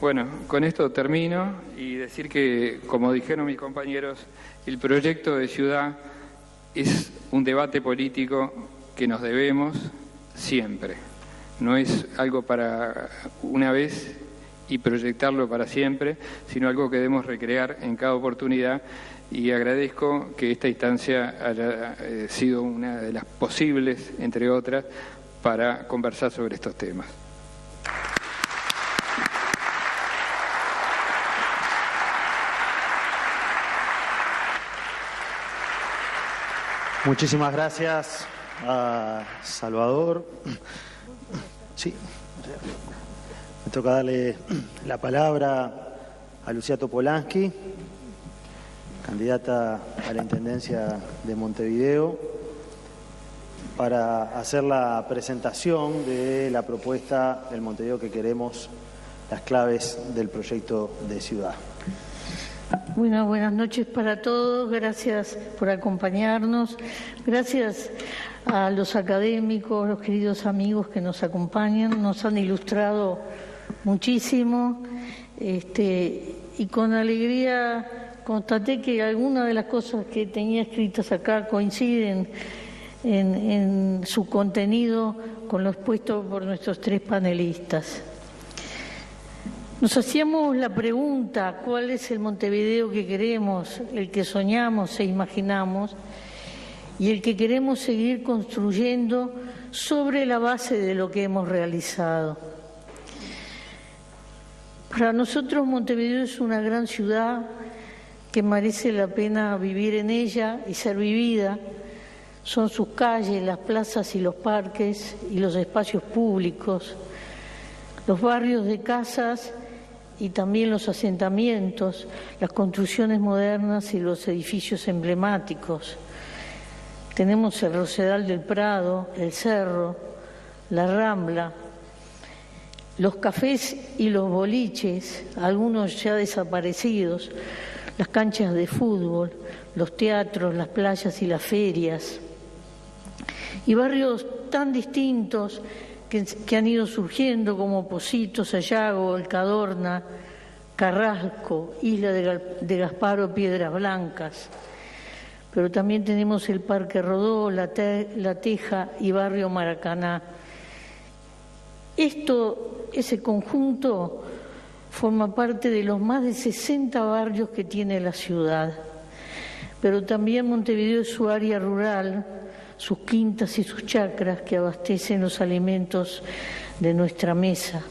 Bueno, con esto termino y decir que, como dijeron mis compañeros, el proyecto de ciudad es un debate político que nos debemos siempre. No es algo para una vez y proyectarlo para siempre, sino algo que debemos recrear en cada oportunidad, y agradezco que esta instancia haya sido una de las posibles, entre otras, para conversar sobre estos temas. Muchísimas gracias a Salvador. Sí, me toca darle la palabra a Lucía Topolansky, candidata a la Intendencia de Montevideo, para hacer la presentación de la propuesta del Montevideo que queremos, las claves del proyecto de ciudad. Bueno, buenas noches para todos, gracias por acompañarnos, gracias a los académicos, los queridos amigos que nos acompañan, nos han ilustrado muchísimo, y con alegría constaté que algunas de las cosas que tenía escritas acá coinciden en su contenido con lo expuesto por nuestros tres panelistas. Nos hacíamos la pregunta, ¿cuál es el Montevideo que queremos, el que soñamos e imaginamos, y el que queremos seguir construyendo sobre la base de lo que hemos realizado? Para nosotros Montevideo es una gran ciudad que merece la pena vivir en ella y ser vivida. Son sus calles, las plazas y los parques y los espacios públicos, los barrios de casas y también los asentamientos, las construcciones modernas y los edificios emblemáticos. Tenemos el Rosedal del Prado, el Cerro, la Rambla, los cafés y los boliches, algunos ya desaparecidos, las canchas de fútbol, los teatros, las playas y las ferias, y barrios tan distintos que han ido surgiendo como Pocitos, Sayago, El Cadorna, Carrasco, Isla de Gasparo, Piedras Blancas, pero también tenemos el Parque Rodó, La Teja y Barrio Maracaná. Ese conjunto forma parte de los más de 60 barrios que tiene la ciudad, pero también Montevideo es su área rural, sus quintas y sus chacras que abastecen los alimentos de nuestra mesa.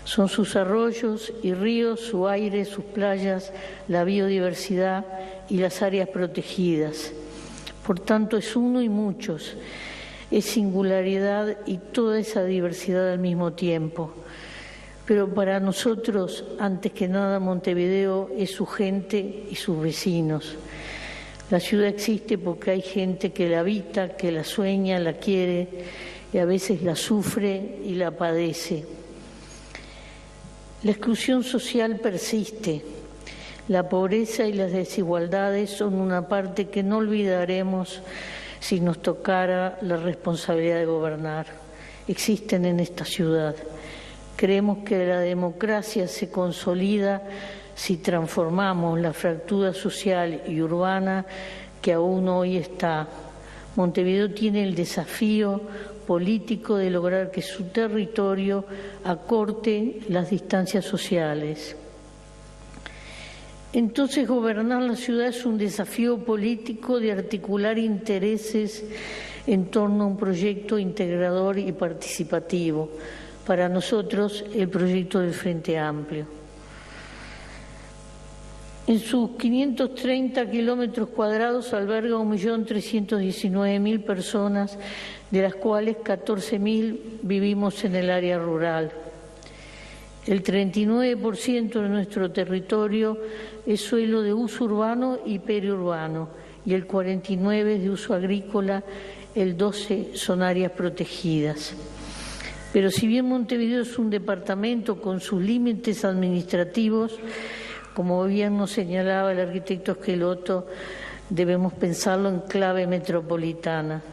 Son sus arroyos y ríos, su aire, sus playas, la biodiversidad y las áreas protegidas. Por tanto, es uno y muchos, es singularidad y toda esa diversidad al mismo tiempo. Pero para nosotros, antes que nada, Montevideo es su gente y sus vecinos. La ciudad existe porque hay gente que la habita, que la sueña, la quiere y a veces la sufre y la padece. La exclusión social persiste. La pobreza y las desigualdades son una parte que no olvidaremos si nos tocara la responsabilidad de gobernar. Existen en esta ciudad. Creemos que la democracia se consolida si transformamos la fractura social y urbana que aún hoy está. Montevideo tiene el desafío político de lograr que su territorio acorte las distancias sociales. Entonces, gobernar la ciudad es un desafío político de articular intereses en torno a un proyecto integrador y participativo. Para nosotros, el proyecto del Frente Amplio. En sus 530 kilómetros cuadrados alberga 1.319.000 personas, de las cuales 14.000 vivimos en el área rural. El 39% de nuestro territorio es suelo de uso urbano y periurbano, y el 49% es de uso agrícola, el 12% son áreas protegidas. Pero si bien Montevideo es un departamento con sus límites administrativos, como bien nos señalaba el arquitecto Esqueloto, debemos pensarlo en clave metropolitana.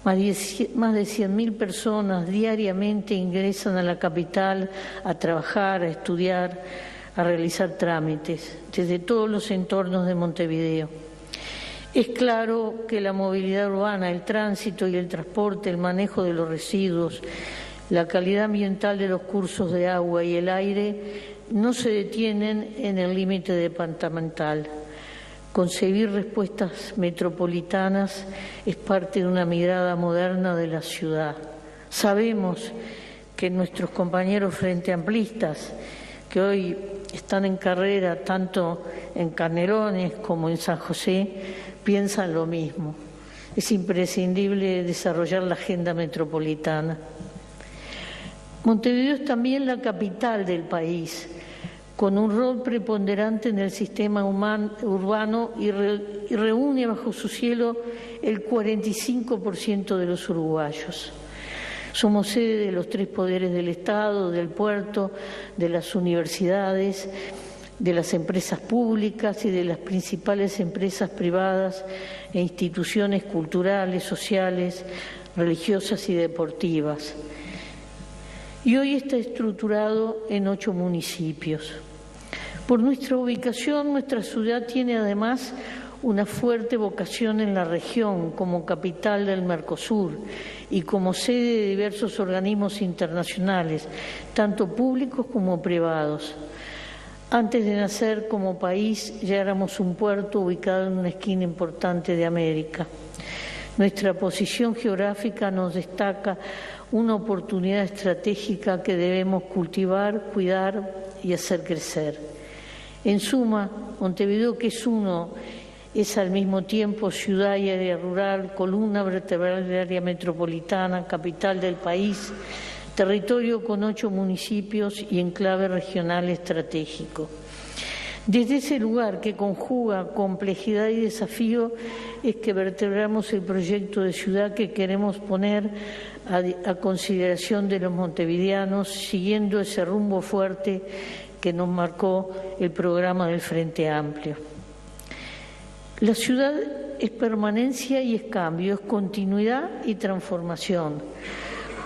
Más de 100.000 personas diariamente ingresan a la capital a trabajar, a estudiar, a realizar trámites, desde todos los entornos de Montevideo. Es claro que la movilidad urbana, el tránsito y el transporte, el manejo de los residuos, la calidad ambiental de los cursos de agua y el aire no se detienen en el límite departamental. Concebir respuestas metropolitanas es parte de una mirada moderna de la ciudad. Sabemos que nuestros compañeros frente amplistas, que hoy están en carrera tanto en Canelones como en San José, piensan lo mismo. Es imprescindible desarrollar la agenda metropolitana. Montevideo es también la capital del país, con un rol preponderante en el sistema urbano y reúne bajo su cielo el 45% de los uruguayos. Somos sede de los 3 poderes del Estado, del puerto, de las universidades, de las empresas públicas y de las principales empresas privadas e instituciones culturales, sociales, religiosas y deportivas. Y hoy está estructurado en 8 municipios. Por nuestra ubicación, nuestra ciudad tiene además una fuerte vocación en la región como capital del Mercosur y como sede de diversos organismos internacionales, tanto públicos como privados. Antes de nacer como país ya éramos un puerto ubicado en una esquina importante de América. Nuestra posición geográfica nos destaca una oportunidad estratégica que debemos cultivar, cuidar y hacer crecer. En suma, Montevideo, que es al mismo tiempo ciudad y área rural, columna vertebral del área metropolitana, capital del país, territorio con 8 municipios y enclave regional estratégico. Desde ese lugar que conjuga complejidad y desafío es que vertebramos el proyecto de ciudad que queremos poner a consideración de los montevideanos, siguiendo ese rumbo fuerte que nos marcó el programa del Frente Amplio. La ciudad es permanencia y es cambio, es continuidad y transformación.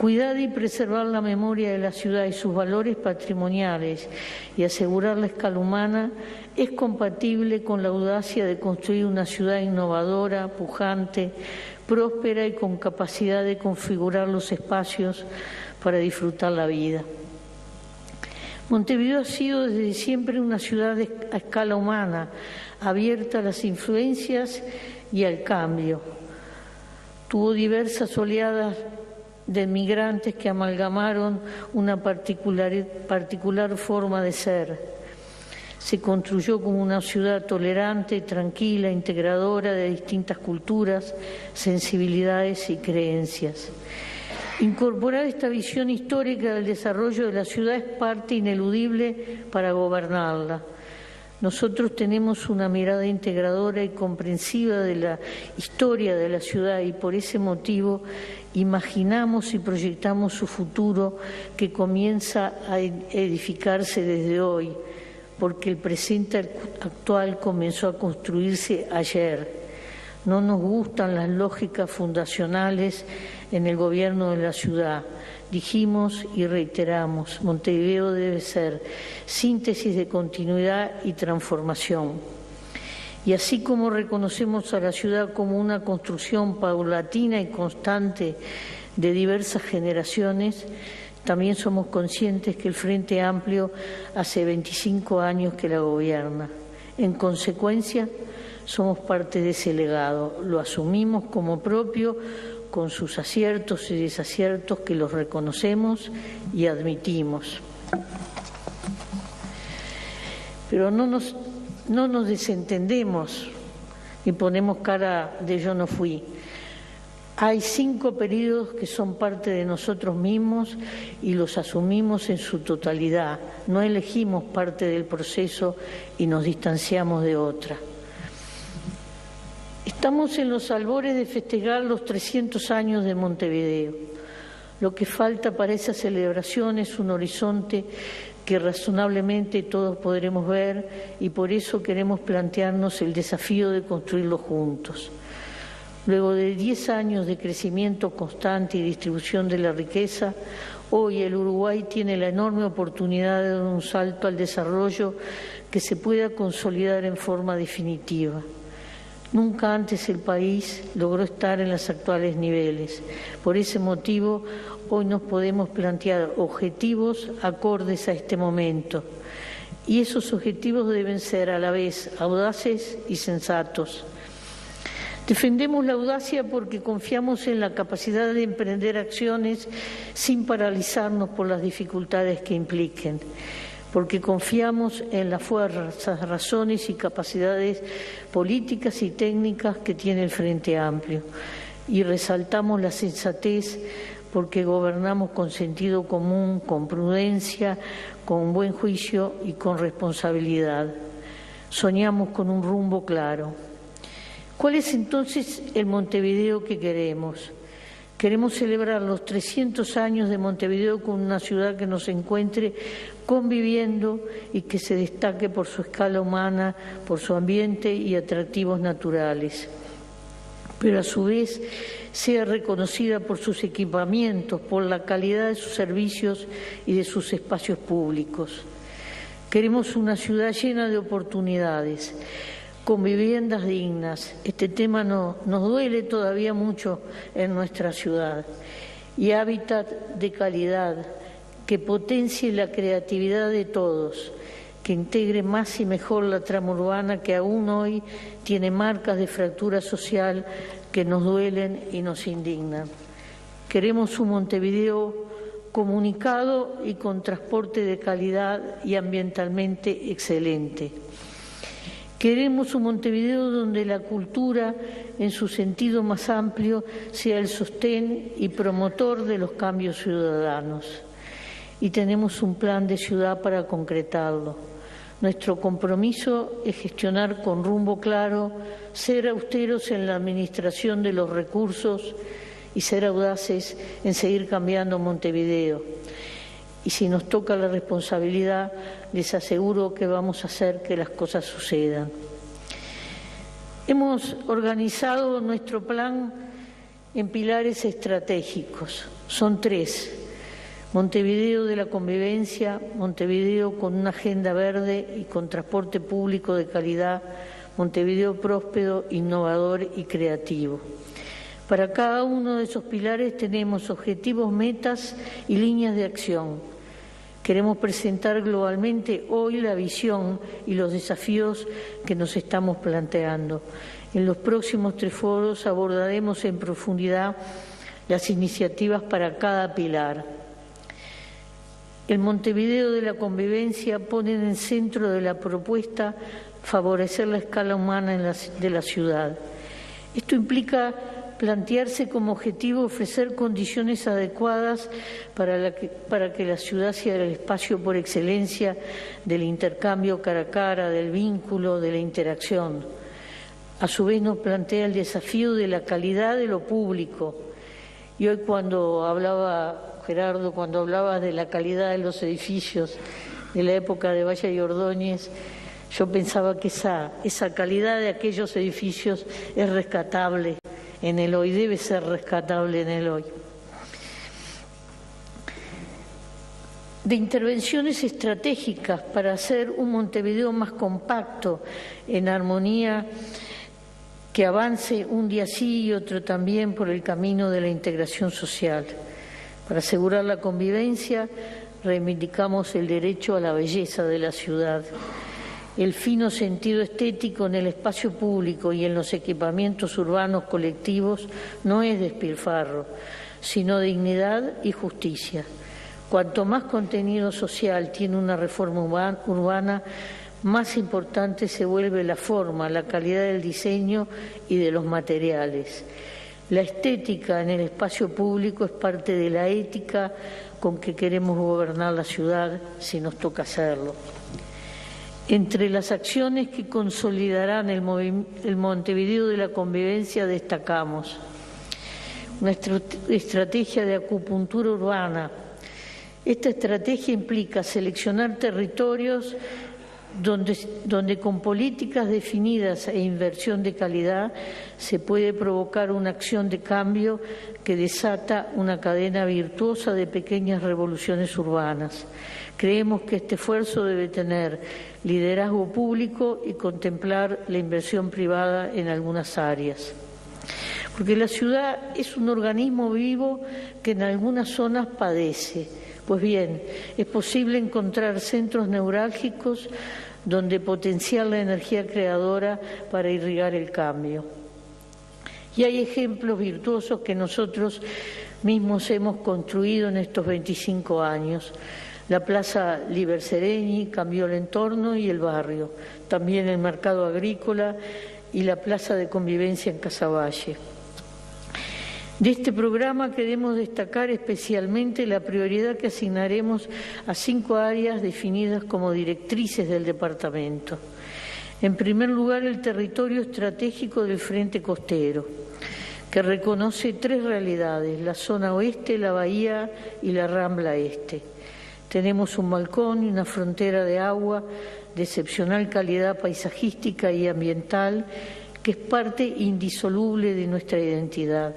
Cuidar y preservar la memoria de la ciudad y sus valores patrimoniales y asegurar la escala humana es compatible con la audacia de construir una ciudad innovadora, pujante, próspera y con capacidad de configurar los espacios para disfrutar la vida. Montevideo ha sido desde siempre una ciudad a escala humana, abierta a las influencias y al cambio. Tuvo diversas oleadas de migrantes que amalgamaron una particular forma de ser. Se construyó como una ciudad tolerante, tranquila, integradora de distintas culturas, sensibilidades y creencias. Incorporar esta visión histórica del desarrollo de la ciudad es parte ineludible para gobernarla. Nosotros tenemos una mirada integradora y comprensiva de la historia de la ciudad y por ese motivo imaginamos y proyectamos su futuro que comienza a edificarse desde hoy, porque el presente actual comenzó a construirse ayer. No nos gustan las lógicas fundacionales en el gobierno de la ciudad. Dijimos y reiteramos, Montevideo debe ser síntesis de continuidad y transformación. Y así como reconocemos a la ciudad como una construcción paulatina y constante de diversas generaciones, también somos conscientes que el Frente Amplio hace 25 años que la gobierna. En consecuencia, somos parte de ese legado, lo asumimos como propio, con sus aciertos y desaciertos que los reconocemos y admitimos. Pero no nos desentendemos ni ponemos cara de yo no fui. Hay 5 periodos que son parte de nosotros mismos y los asumimos en su totalidad. No elegimos parte del proceso y nos distanciamos de otra. Estamos en los albores de festejar los 300 años de Montevideo. Lo que falta para esa celebración es un horizonte que razonablemente todos podremos ver y por eso queremos plantearnos el desafío de construirlo juntos. Luego de 10 años de crecimiento constante y distribución de la riqueza, hoy el Uruguay tiene la enorme oportunidad de dar un salto al desarrollo que se pueda consolidar en forma definitiva. Nunca antes el país logró estar en los actuales niveles. Por ese motivo, hoy nos podemos plantear objetivos acordes a este momento. Y esos objetivos deben ser a la vez audaces y sensatos. Defendemos la audacia porque confiamos en la capacidad de emprender acciones sin paralizarnos por las dificultades que impliquen, porque confiamos en las fuerzas, razones y capacidades políticas y técnicas que tiene el Frente Amplio, y resaltamos la sensatez porque gobernamos con sentido común, con prudencia, con buen juicio y con responsabilidad. Soñamos con un rumbo claro. ¿Cuál es entonces el Montevideo que queremos? Queremos celebrar los 300 años de Montevideo con una ciudad que nos encuentre conviviendo y que se destaque por su escala humana, por su ambiente y atractivos naturales, pero a su vez sea reconocida por sus equipamientos, por la calidad de sus servicios y de sus espacios públicos. Queremos una ciudad llena de oportunidades, con viviendas dignas. Este tema nos duele todavía mucho en nuestra ciudad. Y hábitat de calidad que potencie la creatividad de todos, que integre más y mejor la trama urbana que aún hoy tiene marcas de fractura social que nos duelen y nos indignan. Queremos un Montevideo comunicado y con transporte de calidad y ambientalmente excelente. Queremos un Montevideo donde la cultura, en su sentido más amplio, sea el sostén y promotor de los cambios ciudadanos. Y tenemos un plan de ciudad para concretarlo. Nuestro compromiso es gestionar con rumbo claro, ser austeros en la administración de los recursos y ser audaces en seguir cambiando Montevideo. Y si nos toca la responsabilidad, les aseguro que vamos a hacer que las cosas sucedan. Hemos organizado nuestro plan en pilares estratégicos. Son 3. Montevideo de la convivencia, Montevideo con una agenda verde y con transporte público de calidad, Montevideo próspero, innovador y creativo. Para cada uno de esos pilares tenemos objetivos, metas y líneas de acción. Queremos presentar globalmente hoy la visión y los desafíos que nos estamos planteando. En los próximos 3 foros abordaremos en profundidad las iniciativas para cada pilar. El Montevideo de la convivencia pone en el centro de la propuesta favorecer la escala humana de la ciudad. Esto implica plantearse como objetivo ofrecer condiciones adecuadas para que la ciudad sea el espacio por excelencia del intercambio cara a cara, del vínculo, de la interacción. A su vez nos plantea el desafío de la calidad de lo público. Y hoy cuando hablaba Gerardo, cuando hablaba de la calidad de los edificios de la época de Valle y Ordóñez, yo pensaba que esa calidad de aquellos edificios es rescatable en el hoy, debe ser rescatable en el hoy. De intervenciones estratégicas para hacer un Montevideo más compacto, en armonía, que avance un día sí y otro también por el camino de la integración social. Para asegurar la convivencia, reivindicamos el derecho a la belleza de la ciudad. El fino sentido estético en el espacio público y en los equipamientos urbanos colectivos no es despilfarro, sino dignidad y justicia. Cuanto más contenido social tiene una reforma urbana, más importante se vuelve la forma, la calidad del diseño y de los materiales. La estética en el espacio público es parte de la ética con que queremos gobernar la ciudad, si nos toca hacerlo. Entre las acciones que consolidarán el Montevideo de la convivencia destacamos una estrategia de acupuntura urbana. Esta estrategia implica seleccionar territorios donde con políticas definidas e inversión de calidad se puede provocar una acción de cambio que desata una cadena virtuosa de pequeñas revoluciones urbanas. Creemos que este esfuerzo debe tener liderazgo público y contemplar la inversión privada en algunas áreas. Porque la ciudad es un organismo vivo que en algunas zonas padece. Pues bien, es posible encontrar centros neurálgicos donde potenciar la energía creadora para irrigar el cambio. Y hay ejemplos virtuosos que nosotros mismos hemos construido en estos 25 años. La Plaza Liber Sereni cambió el entorno y el barrio, también el mercado agrícola y la Plaza de Convivencia en Casaballe. De este programa queremos destacar especialmente la prioridad que asignaremos a 5 áreas definidas como directrices del departamento. En primer lugar, el territorio estratégico del Frente Costero, que reconoce 3 realidades: la zona oeste, la bahía y la rambla este. Tenemos un balcón y una frontera de agua de excepcional calidad paisajística y ambiental que es parte indisoluble de nuestra identidad.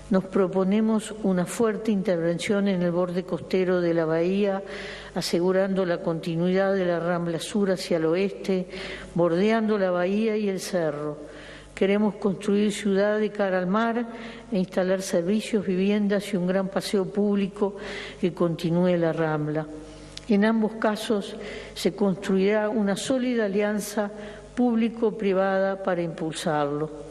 Nos proponemos una fuerte intervención en el borde costero de la bahía, asegurando la continuidad de la rambla sur hacia el oeste, bordeando la bahía y el cerro. Queremos construir ciudad de cara al mar e instalar servicios, viviendas y un gran paseo público que continúe la rambla. En ambos casos se construirá una sólida alianza público-privada para impulsarlo.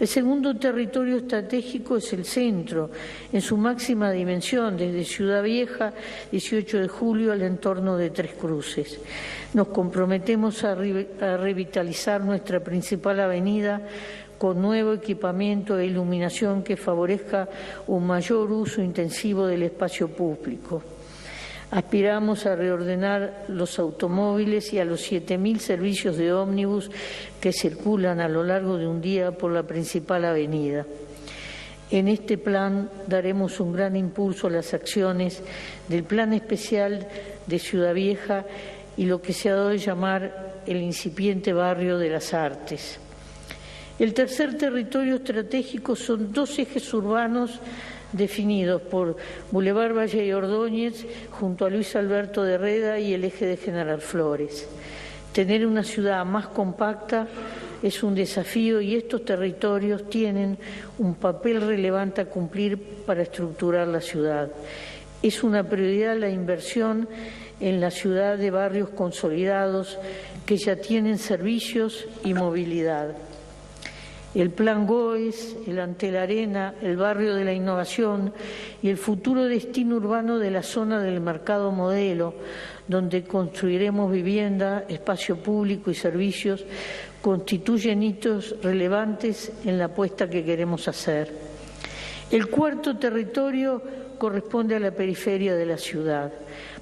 El segundo territorio estratégico es el centro, en su máxima dimensión, desde Ciudad Vieja, 18 de julio, al entorno de Tres Cruces. Nos comprometemos a revitalizar nuestra principal avenida con nuevo equipamiento e iluminación que favorezca un mayor uso intensivo del espacio público. Aspiramos a reordenar los automóviles y a los 7.000 servicios de ómnibus que circulan a lo largo de un día por la principal avenida. En este plan daremos un gran impulso a las acciones del Plan Especial de Ciudad Vieja y lo que se ha dado a llamar el incipiente barrio de las artes. El tercer territorio estratégico son 2 ejes urbanos definidos por Boulevard Valle y Ordóñez, junto a Luis Alberto de Reda y el eje de General Flores. Tener una ciudad más compacta es un desafío y estos territorios tienen un papel relevante a cumplir para estructurar la ciudad. Es una prioridad la inversión en la ciudad de barrios consolidados que ya tienen servicios y movilidad. El Plan Goes, el Antel Arena, el Barrio de la Innovación y el futuro destino urbano de la zona del Mercado Modelo, donde construiremos vivienda, espacio público y servicios, constituyen hitos relevantes en la apuesta que queremos hacer. El cuarto territorio corresponde a la periferia de la ciudad.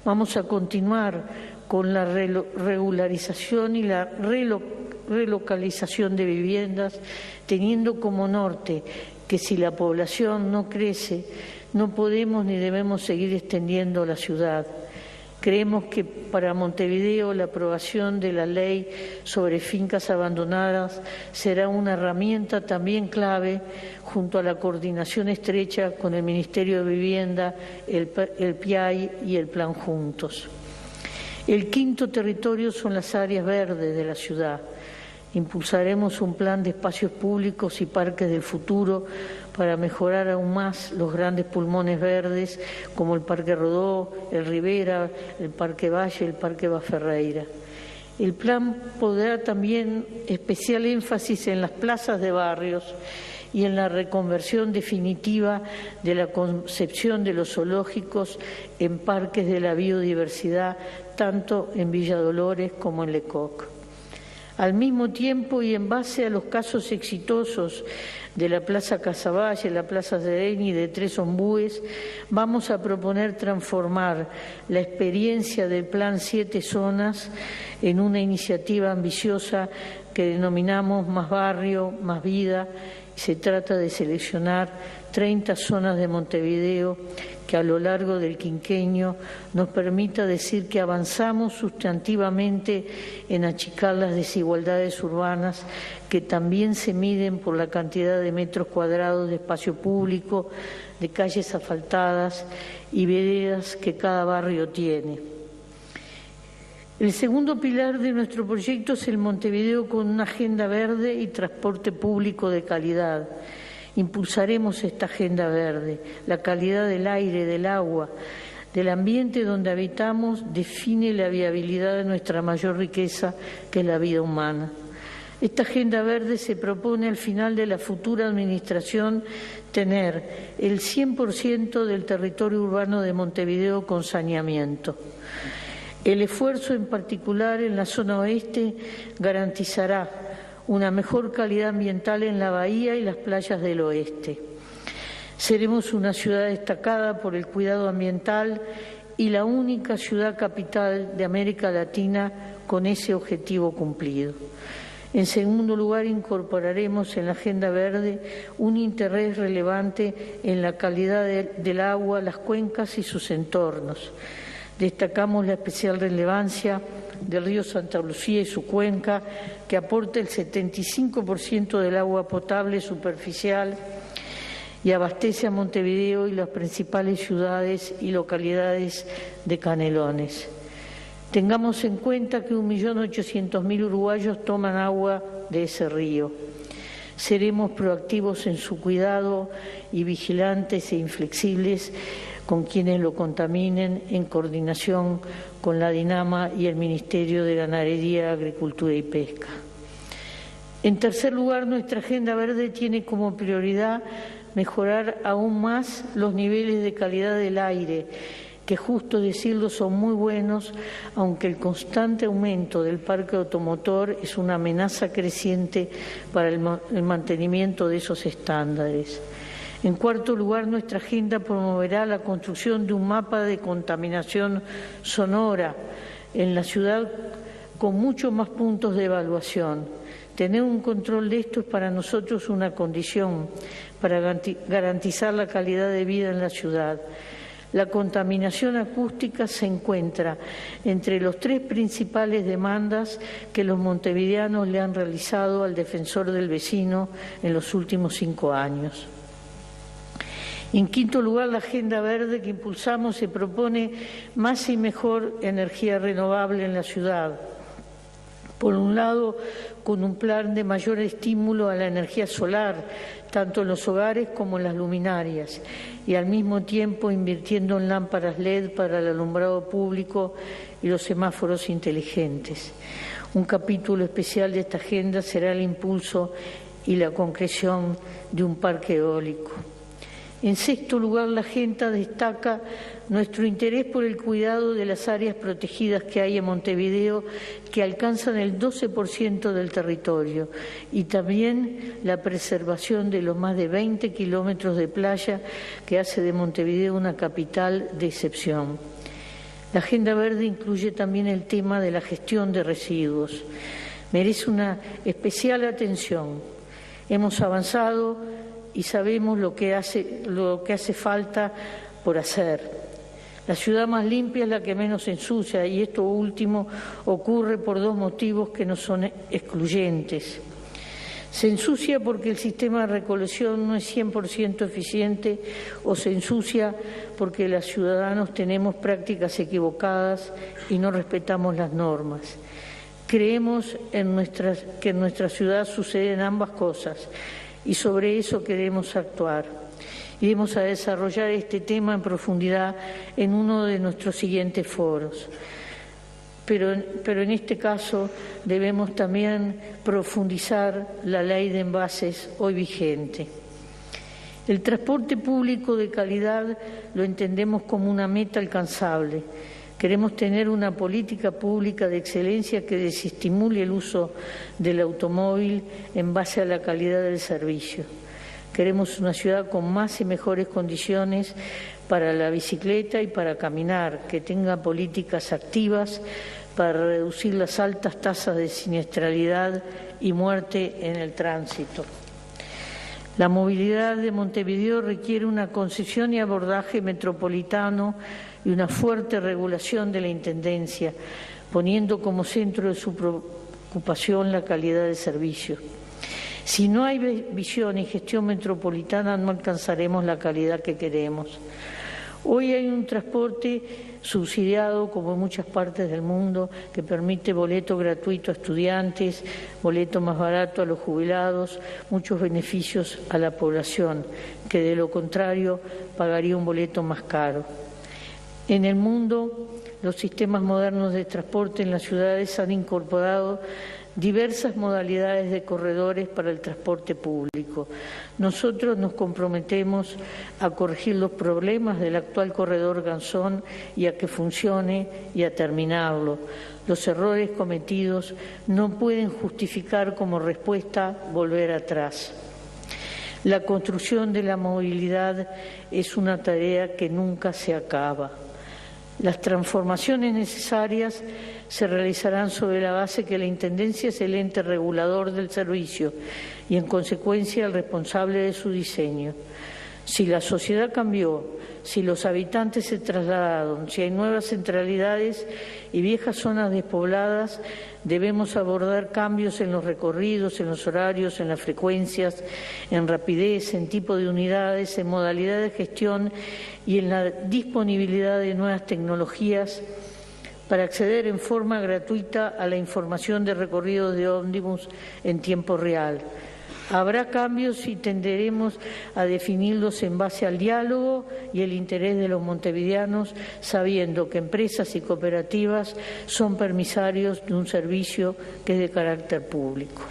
Vamos a continuar con la regularización y la relocalización de viviendas, teniendo como norte que si la población no crece, no podemos ni debemos seguir extendiendo la ciudad. Creemos que para Montevideo la aprobación de la ley sobre fincas abandonadas será una herramienta también clave junto a la coordinación estrecha con el Ministerio de Vivienda, el PIAI y el Plan Juntos. El quinto territorio son las áreas verdes de la ciudad. Impulsaremos un plan de espacios públicos y parques del futuro para mejorar aún más los grandes pulmones verdes como el Parque Rodó, el Rivera, el Parque Valle, el Parque Baferreira. El plan pondrá también especial énfasis en las plazas de barrios y en la reconversión definitiva de la concepción de los zoológicos en parques de la biodiversidad, tanto en Villa Dolores como en Lecoq. Al mismo tiempo y en base a los casos exitosos de la Plaza Casaballe, la Plaza Sereni y de Tres Ombúes, vamos a proponer transformar la experiencia del Plan 7 Zonas en una iniciativa ambiciosa que denominamos Más Barrio, Más Vida. Se trata de seleccionar 30 zonas de Montevideo que a lo largo del quinquenio nos permita decir que avanzamos sustantivamente en achicar las desigualdades urbanas que también se miden por la cantidad de metros cuadrados de espacio público, de calles asfaltadas y veredas que cada barrio tiene. El segundo pilar de nuestro proyecto es el Montevideo con una agenda verde y transporte público de calidad. Impulsaremos esta agenda verde. La calidad del aire, del agua, del ambiente donde habitamos define la viabilidad de nuestra mayor riqueza, que es la vida humana. Esta agenda verde se propone al final de la futura administración tener el 100% del territorio urbano de Montevideo con saneamiento. El esfuerzo en particular en la zona oeste garantizará una mejor calidad ambiental en la bahía y las playas del oeste. Seremos una ciudad destacada por el cuidado ambiental y la única ciudad capital de América Latina con ese objetivo cumplido. En segundo lugar, incorporaremos en la Agenda Verde un interés relevante en la calidad del agua, las cuencas y sus entornos. Destacamos la especial relevancia del río Santa Lucía y su cuenca, que aporta el 75% del agua potable superficial y abastece a Montevideo y las principales ciudades y localidades de Canelones. Tengamos en cuenta que 1.800.000 uruguayos toman agua de ese río. Seremos proactivos en su cuidado y vigilantes e inflexibles con quienes lo contaminen, en coordinación con la DINAMA y el Ministerio de Ganadería, Agricultura y Pesca. En tercer lugar, nuestra Agenda Verde tiene como prioridad mejorar aún más los niveles de calidad del aire, que justo decirlo son muy buenos, aunque el constante aumento del parque automotor es una amenaza creciente para el mantenimiento de esos estándares. En cuarto lugar, nuestra agenda promoverá la construcción de un mapa de contaminación sonora en la ciudad con muchos más puntos de evaluación. Tener un control de esto es para nosotros una condición para garantizar la calidad de vida en la ciudad. La contaminación acústica se encuentra entre los tres principales demandas que los montevideanos le han realizado al defensor del vecino en los últimos 5 años. En quinto lugar, la Agenda Verde que impulsamos se propone más y mejor energía renovable en la ciudad. Por un lado, con un plan de mayor estímulo a la energía solar, tanto en los hogares como en las luminarias, y al mismo tiempo invirtiendo en lámparas LED para el alumbrado público y los semáforos inteligentes. Un capítulo especial de esta agenda será el impulso y la concreción de un parque eólico. En sexto lugar, la agenda destaca nuestro interés por el cuidado de las áreas protegidas que hay en Montevideo, que alcanzan el 12% del territorio, y también la preservación de los más de 20 kilómetros de playa que hace de Montevideo una capital de excepción. La Agenda Verde incluye también el tema de la gestión de residuos. Merece una especial atención. Hemos avanzado y sabemos lo que hace falta por hacer. La ciudad más limpia es la que menos ensucia, y esto último ocurre por dos motivos que no son excluyentes. Se ensucia porque el sistema de recolección no es 100% eficiente, o se ensucia porque los ciudadanos tenemos prácticas equivocadas y no respetamos las normas. Creemos que en nuestra ciudad suceden ambas cosas, y sobre eso queremos actuar. Iremos a desarrollar este tema en profundidad en uno de nuestros siguientes foros. Pero en este caso debemos también profundizar la ley de envases hoy vigente. El transporte público de calidad lo entendemos como una meta alcanzable. Queremos tener una política pública de excelencia que desestimule el uso del automóvil en base a la calidad del servicio. Queremos una ciudad con más y mejores condiciones para la bicicleta y para caminar, que tenga políticas activas para reducir las altas tasas de siniestralidad y muerte en el tránsito. La movilidad de Montevideo requiere una concesión y abordaje metropolitano y una fuerte regulación de la Intendencia, poniendo como centro de su preocupación la calidad del servicio. Si no hay visión y gestión metropolitana, no alcanzaremos la calidad que queremos. Hoy hay un transporte subsidiado, como en muchas partes del mundo, que permite boleto gratuito a estudiantes, boleto más barato a los jubilados, muchos beneficios a la población, que de lo contrario pagaría un boleto más caro. En el mundo, los sistemas modernos de transporte en las ciudades han incorporado diversas modalidades de corredores para el transporte público. Nosotros nos comprometemos a corregir los problemas del actual corredor Garzón y a que funcione y a terminarlo. Los errores cometidos no pueden justificar como respuesta volver atrás. La construcción de la movilidad es una tarea que nunca se acaba. Las transformaciones necesarias se realizarán sobre la base que la Intendencia es el ente regulador del servicio y, en consecuencia, el responsable de su diseño. Si la sociedad cambió, si los habitantes se trasladaron, si hay nuevas centralidades y viejas zonas despobladas, debemos abordar cambios en los recorridos, en los horarios, en las frecuencias, en rapidez, en tipo de unidades, en modalidad de gestión y en la disponibilidad de nuevas tecnologías para acceder en forma gratuita a la información de recorridos de ómnibus en tiempo real. Habrá cambios y tenderemos a definirlos en base al diálogo y el interés de los montevideanos, sabiendo que empresas y cooperativas son permisarios de un servicio que es de carácter público.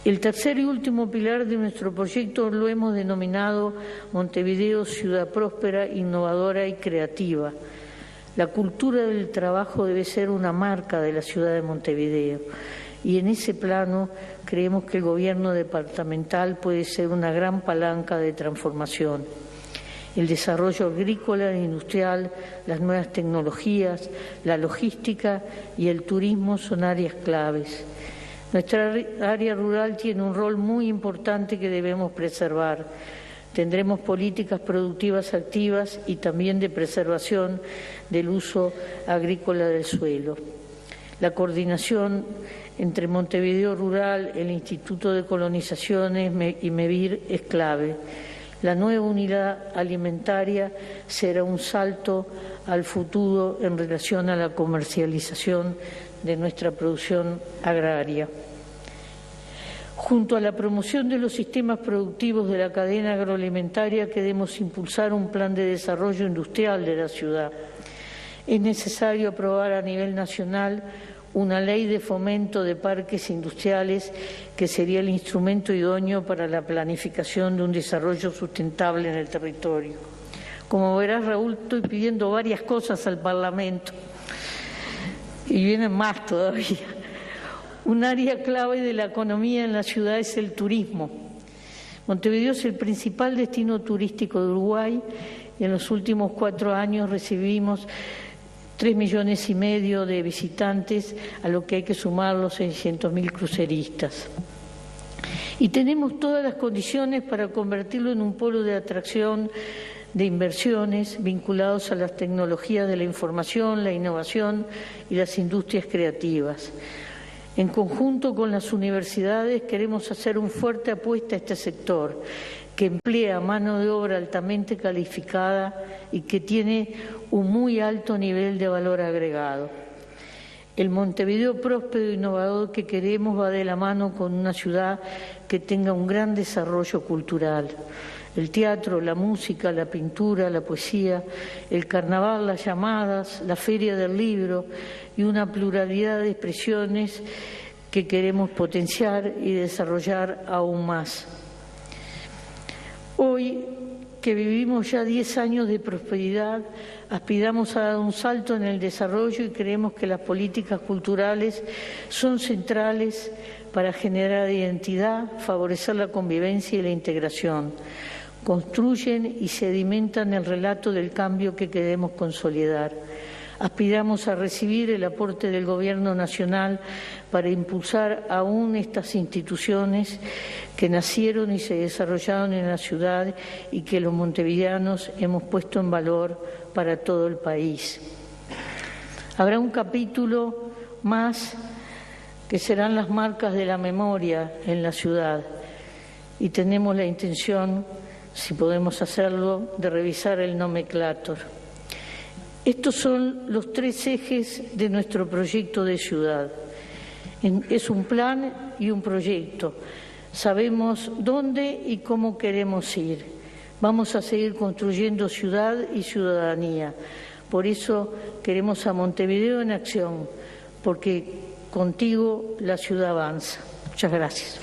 El tercer y último pilar de nuestro proyecto lo hemos denominado Montevideo, ciudad próspera, innovadora y creativa. La cultura del trabajo debe ser una marca de la ciudad de Montevideo. Y en ese plano creemos que el gobierno departamental puede ser una gran palanca de transformación. El desarrollo agrícola e industrial, las nuevas tecnologías, la logística y el turismo son áreas claves. Nuestra área rural tiene un rol muy importante que debemos preservar. Tendremos políticas productivas activas y también de preservación del uso agrícola del suelo. La coordinación entre Montevideo Rural, el Instituto de Colonizaciones y MEVIR es clave. La nueva unidad alimentaria será un salto al futuro en relación a la comercialización de nuestra producción agraria. Junto a la promoción de los sistemas productivos de la cadena agroalimentaria, queremos impulsar un plan de desarrollo industrial de la ciudad. Es necesario aprobar a nivel nacional una ley de fomento de parques industriales que sería el instrumento idóneo para la planificación de un desarrollo sustentable en el territorio. Como verás, Raúl, estoy pidiendo varias cosas al Parlamento y vienen más todavía. Un área clave de la economía en la ciudad es el turismo. Montevideo es el principal destino turístico de Uruguay y en los últimos 4 años recibimos 3,5 millones de visitantes, a lo que hay que sumar los 600.000 cruceristas. Y tenemos todas las condiciones para convertirlo en un polo de atracción de inversiones vinculados a las tecnologías de la información, la innovación y las industrias creativas. En conjunto con las universidades queremos hacer una fuerte apuesta a este sector, que emplea mano de obra altamente calificada y que tiene un muy alto nivel de valor agregado. El Montevideo próspero e innovador que queremos va de la mano con una ciudad que tenga un gran desarrollo cultural. El teatro, la música, la pintura, la poesía, el carnaval, las llamadas, la feria del libro y una pluralidad de expresiones que queremos potenciar y desarrollar aún más. Hoy, que vivimos ya 10 años de prosperidad, aspiramos a dar un salto en el desarrollo y creemos que las políticas culturales son centrales para generar identidad, favorecer la convivencia y la integración. Construyen y sedimentan el relato del cambio que queremos consolidar. Aspiramos a recibir el aporte del Gobierno Nacional para impulsar aún estas instituciones que nacieron y se desarrollaron en la ciudad y que los montevideanos hemos puesto en valor para todo el país. Habrá un capítulo más que serán las marcas de la memoria en la ciudad y tenemos la intención, si podemos hacerlo, de revisar el nomenclátor. Estos son los 3 ejes de nuestro proyecto de ciudad. Es un plan y un proyecto. Sabemos dónde y cómo queremos ir. Vamos a seguir construyendo ciudad y ciudadanía. Por eso queremos a Montevideo en acción, porque contigo la ciudad avanza. Muchas gracias.